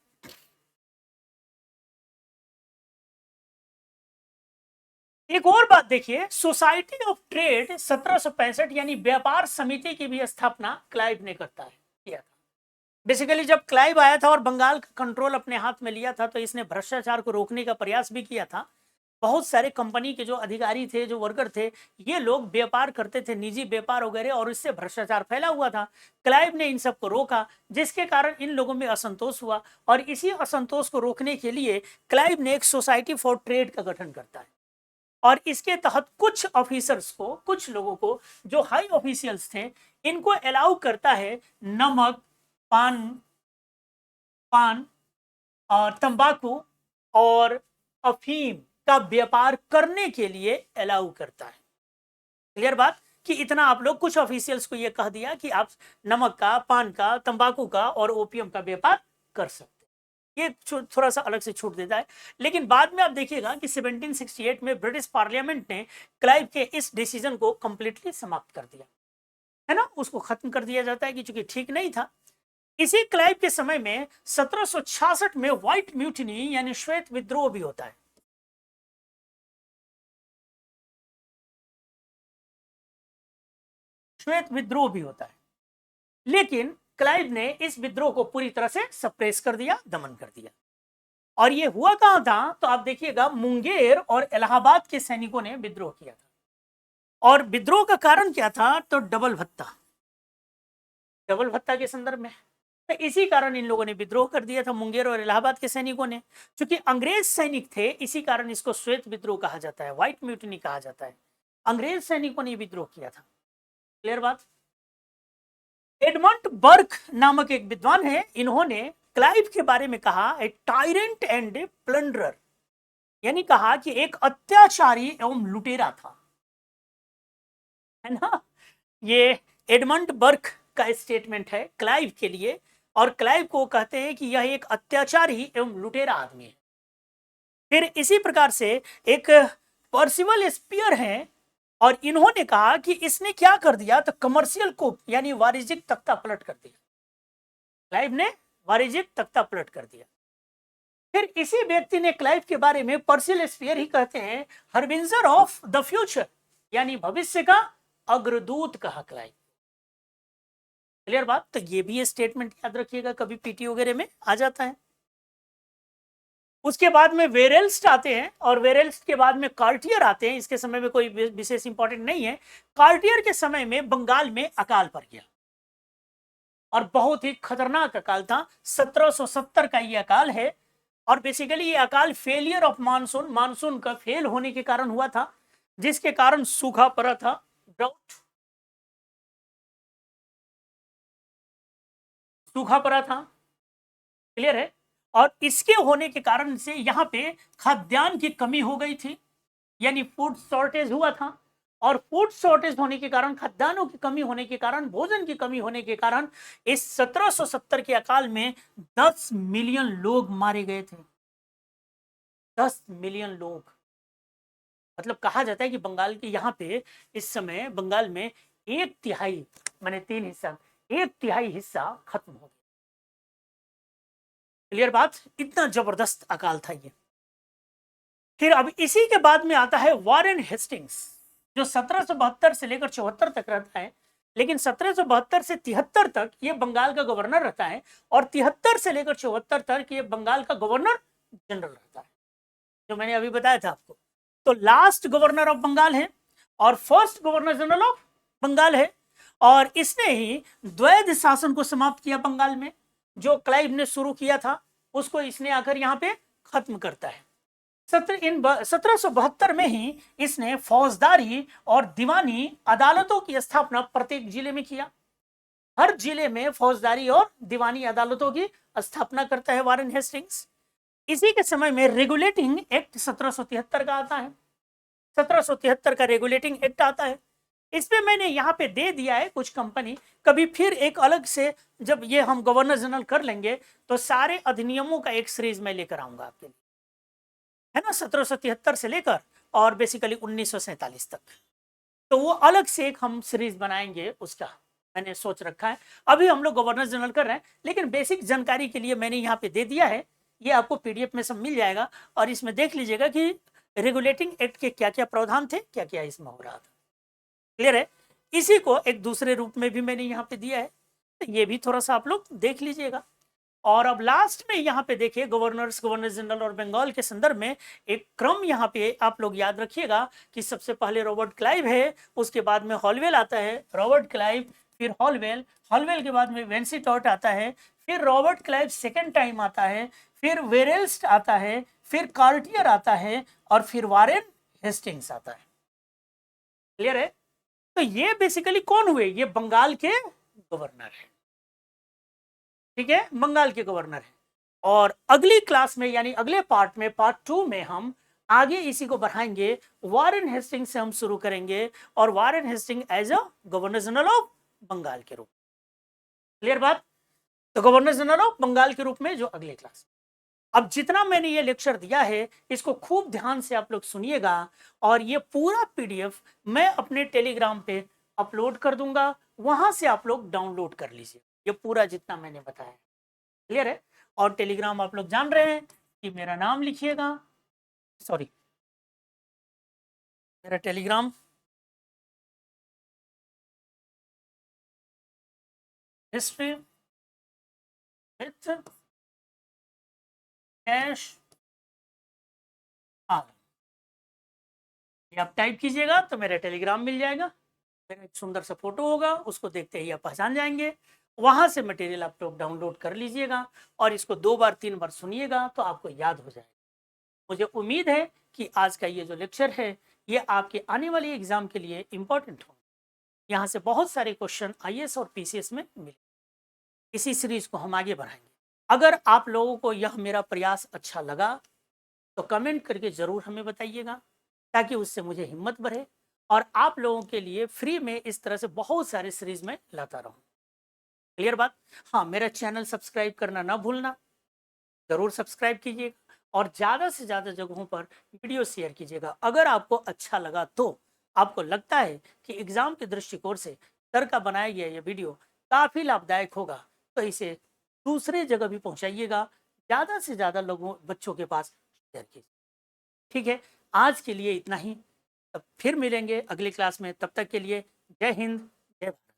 एक और बात देखिए, सोसाइटी ऑफ ट्रेड 1765 यानी व्यापार समिति की भी स्थापना क्लाइव ने करता है, किया था। बेसिकली जब क्लाइव आया था और बंगाल का कंट्रोल अपने हाथ में लिया था, तो इसने भ्रष्टाचार को रोकने का प्रयास भी किया था। बहुत सारे कंपनी के जो अधिकारी थे, जो वर्कर थे, ये लोग व्यापार करते थे, निजी व्यापार वगैरह, और इससे भ्रष्टाचार फैला हुआ था। क्लाइव ने इन सबको रोका, जिसके कारण इन लोगों में असंतोष हुआ, और इसी असंतोष को रोकने के लिए क्लाइव ने एक सोसाइटी फॉर ट्रेड का गठन करता है। और इसके तहत कुछ ऑफिसर्स को, कुछ लोगों को, जो हाई ऑफिशियल्स थे, इनको अलाउ करता है नमक, पान पान और तंबाकू और अफीम का व्यापार करने के लिए अलाउ करता है। क्लियर बात? कि इतना आप लोग, कुछ ऑफिशियल्स को यह कह दिया कि आप नमक का, पान का, तंबाकू का और ओपियम का व्यापार कर सकते हैं। ये थोड़ा सा अलग से छूट देता है। लेकिन बाद में आप देखिएगा कि 1768 में ब्रिटिश पार्लियामेंट ने क्लाइव के इस डिसीजन को कंप्लीटली समाप्त कर दिया, है ना, उसको खत्म कर दिया जाता है कि चूंकि ठीक नहीं था। इसी क्लाइव के समय में 1766 में व्हाइट म्यूटिनी यानी श्वेत विद्रोह भी होता है। श्वेत विद्रोह भी होता है, लेकिन क्लाइव ने इस विद्रोह को पूरी तरह से सप्रेस कर दिया, दमन कर दिया। और ये हुआ कहां था? तो आप देखिएगा, मुंगेर और इलाहाबाद के सैनिकों ने विद्रोह किया था। और विद्रोह का कारण क्या था? तो डबल भत्ता, डबल भत्ता के संदर्भ में। तो इसी कारण इन लोगों ने विद्रोह कर दिया था, मुंगेर और इलाहाबाद के सैनिकों ने। क्योंकि अंग्रेज सैनिक थे, इसी कारण इसको श्वेत विद्रोह कहा जाता है, व्हाइट म्यूटिनी कहा जाता है। अंग्रेज सैनिकों ने विद्रोह किया था। क्लियर बात? एडमंड बर्क नामक एक विद्वान है, इन्होंने क्लाइव के बारे में कहा ए टायरेंट एंड प्लंडरर, यानी कहा कि एक अत्याचारी एवं लुटेरा था, है ना। ये एडमंड बर्क का स्टेटमेंट है क्लाइव के लिए, और क्लाइव को कहते हैं कि यह एक अत्याचारी एवं लुटेरा आदमी है। फिर इसी प्रकार से एक पर्सिवल स्पीयर है, और इन्होंने कहा कि इसने क्या कर दिया? तो कमर्शियल को यानी वाणिज्यिक तख्ता पलट कर दिया। क्लाइव ने वाणिज्यिक तख्ता पलट कर दिया। फिर इसी व्यक्ति ने क्लाइव के बारे में, पर्सिवल स्पीयर ही कहते हैं, हरबिंजर ऑफ द फ्यूचर यानी भविष्य का अग्रदूत कहा क्लाइव। क्लियर बात? तो ये भी स्टेटमेंट याद रखिएगा, कभी पीटी वगैरह में आ जाता है। उसके बाद में वेरेल्स्ट आते हैं, और वेरेल्स्ट के बाद में कार्टियर आते हैं। इसके समय में कोई विशेष इंपॉर्टेंट नहीं है। कार्टियर के समय में बंगाल में अकाल पड़ गया, और बहुत ही खतरनाक अकाल था। 1770 का ये अकाल है, और बेसिकली ये अकाल फेलियर ऑफ मानसून, मानसून का फेल होने के कारण हुआ था, जिसके कारण सूखा पड़ा था, ड्राउट, सूखा पड़ा था। क्लियर है? और इसके होने के कारण से यहाँ पे खाद्यान्न की कमी हो गई थी, यानी फूड शॉर्टेज हुआ था। और फूड शॉर्टेज होने के कारण, खाद्यान्नों की कमी होने के कारण, भोजन की कमी होने के कारण, इस 1770 के अकाल में 10 मिलियन लोग मारे गए थे। 10 मिलियन लोग, मतलब कहा जाता है कि बंगाल के यहाँ पे इस समय बंगाल में 1/3, मैंने 3 हिस्सा, 1/3 हिस्सा खत्म हो गया। क्लियर बात? इतना जबरदस्त अकाल था ये। फिर अब इसी के बाद में आता है वारेन हेस्टिंग्स, जो 1772 से लेकर 74 तक रहता है, लेकिन 1772 से 73 तक ये बंगाल का गवर्नर रहता है, और 73 से लेकर 74 तक ये बंगाल का गवर्नर जनरल रहता है, जो मैंने अभी बताया था आपको। तो लास्ट गवर्नर ऑफ बंगाल है और first governor general of Bengal है, और इसने ही द्वैध शासन को समाप्त किया बंगाल में, जो क्लाइव ने शुरू किया था उसको इसने आकर यहाँ पे खत्म करता है। 1772 में ही इसने फौजदारी और दीवानी अदालतों की स्थापना प्रत्येक जिले में किया। हर जिले में फौजदारी और दीवानी अदालतों की स्थापना करता है वारेन हेस्टिंग्स। इसी के समय में रेगुलेटिंग एक्ट 1773 का आता है, 1773 का रेगुलेटिंग एक्ट आता है। इस पे मैंने यहाँ पे दे दिया है कुछ कंपनी, कभी फिर एक अलग से जब ये हम गवर्नर जनरल कर लेंगे तो सारे अधिनियमों का एक सीरीज में लेकर आऊंगा आपके लिए, है ना, 1773 से लेकर और बेसिकली 1947 तक। तो वो अलग से एक हम सीरीज बनाएंगे, उसका मैंने सोच रखा है। अभी हम लोग गवर्नर जनरल कर रहे हैं, लेकिन बेसिक जानकारी के लिए मैंने यहाँ पे दे दिया है, ये आपको पीडीएफ में सब मिल जाएगा, और इसमें देख लीजिएगा कि रेगुलेटिंग एक्ट के क्या क्या प्रावधान थे, क्या क्या इसमें हो रहा था। क्लियर है? इसी को एक दूसरे रूप में भी मैंने यहाँ पे दिया है, तो ये भी थोड़ा सा आप लोग देख लीजिएगा। और अब लास्ट में यहाँ पे देखिए गवर्नर्स, गवर्नर जनरल और बंगाल के संदर्भ में एक क्रम यहाँ पे आप लोग याद रखिएगा कि सबसे पहले रॉबर्ट क्लाइव है, उसके बाद में हॉलवेल आता है, रॉबर्ट क्लाइव, फिर हॉलवेल, हॉलवेल के बाद में वेंसीटॉट आता है, फिर रॉबर्ट क्लाइव सेकेंड टाइम आता है, फिर वेरेल्स्ट आता है, फिर कार्टियर आता है, और फिर वारेन हेस्टिंग्स आता है। क्लियर है? तो ये बेसिकली कौन हुए? ये बंगाल के गवर्नर है, ठीक है, बंगाल के गवर्नर है। और अगली क्लास में यानी अगले पार्ट में, पार्ट 2 में हम आगे इसी को बढ़ाएंगे, वारेन हेस्टिंग से हम शुरू करेंगे, और Warren Hasting as a governor general of Bengal के रूप। क्लियर बात? तो गवर्नर जनरल ऑफ बंगाल के रूप में जो अगले क्लास। अब जितना मैंने ये लेक्चर दिया है इसको खूब ध्यान से आप लोग सुनिएगा, और ये पूरा पीडीएफ मैं अपने टेलीग्राम पे अपलोड कर दूंगा, वहां से आप लोग डाउनलोड कर लीजिए ये पूरा जितना मैंने बताया। क्लियर है? और टेलीग्राम आप लोग जान रहे हैं कि मेरा नाम लिखिएगा, सॉरी, मेरा टेलीग्राम हिस्ट्री विथ कैश, हाँ, ये आप टाइप कीजिएगा तो मेरा टेलीग्राम मिल जाएगा, मेरा एक सुंदर सा फोटो होगा, उसको देखते ही आप पहचान जाएंगे। वहां से मटेरियल आप लोग डाउनलोड कर लीजिएगा, और इसको 2 बार 3 बार सुनिएगा तो आपको याद हो जाएगा। मुझे उम्मीद है कि आज का ये जो लेक्चर है ये आपके आने वाली एग्जाम के लिए इम्पोर्टेंट हो। यहाँ से बहुत सारे क्वेश्चन आईएएस और पीसीएस में मिले। इसी सीरीज को हम आगे बढ़ाएंगे। अगर आप लोगों को यह मेरा प्रयास अच्छा लगा तो कमेंट करके जरूर हमें बताइएगा, ताकि उससे मुझे हिम्मत बढ़े और आप लोगों के लिए फ्री में इस तरह से बहुत सारे सीरीज में लाता रहूं। क्लियर बात? हाँ, मेरा चैनल सब्सक्राइब करना ना भूलना, जरूर सब्सक्राइब कीजिएगा, और ज़्यादा से ज़्यादा जगहों पर वीडियो शेयर कीजिएगा। अगर आपको अच्छा लगा तो, आपको लगता है कि एग्जाम के दृष्टिकोण से सर का बनाया गया ये वीडियो काफ़ी लाभदायक होगा, तो इसे दूसरे जगह भी पहुंचाइएगा, ज़्यादा से ज़्यादा लोगों, बच्चों के पास शेयर कीजिए। ठीक है, आज के लिए इतना ही, तब फिर मिलेंगे अगली क्लास में। तब तक के लिए जय हिंद, जय भारत।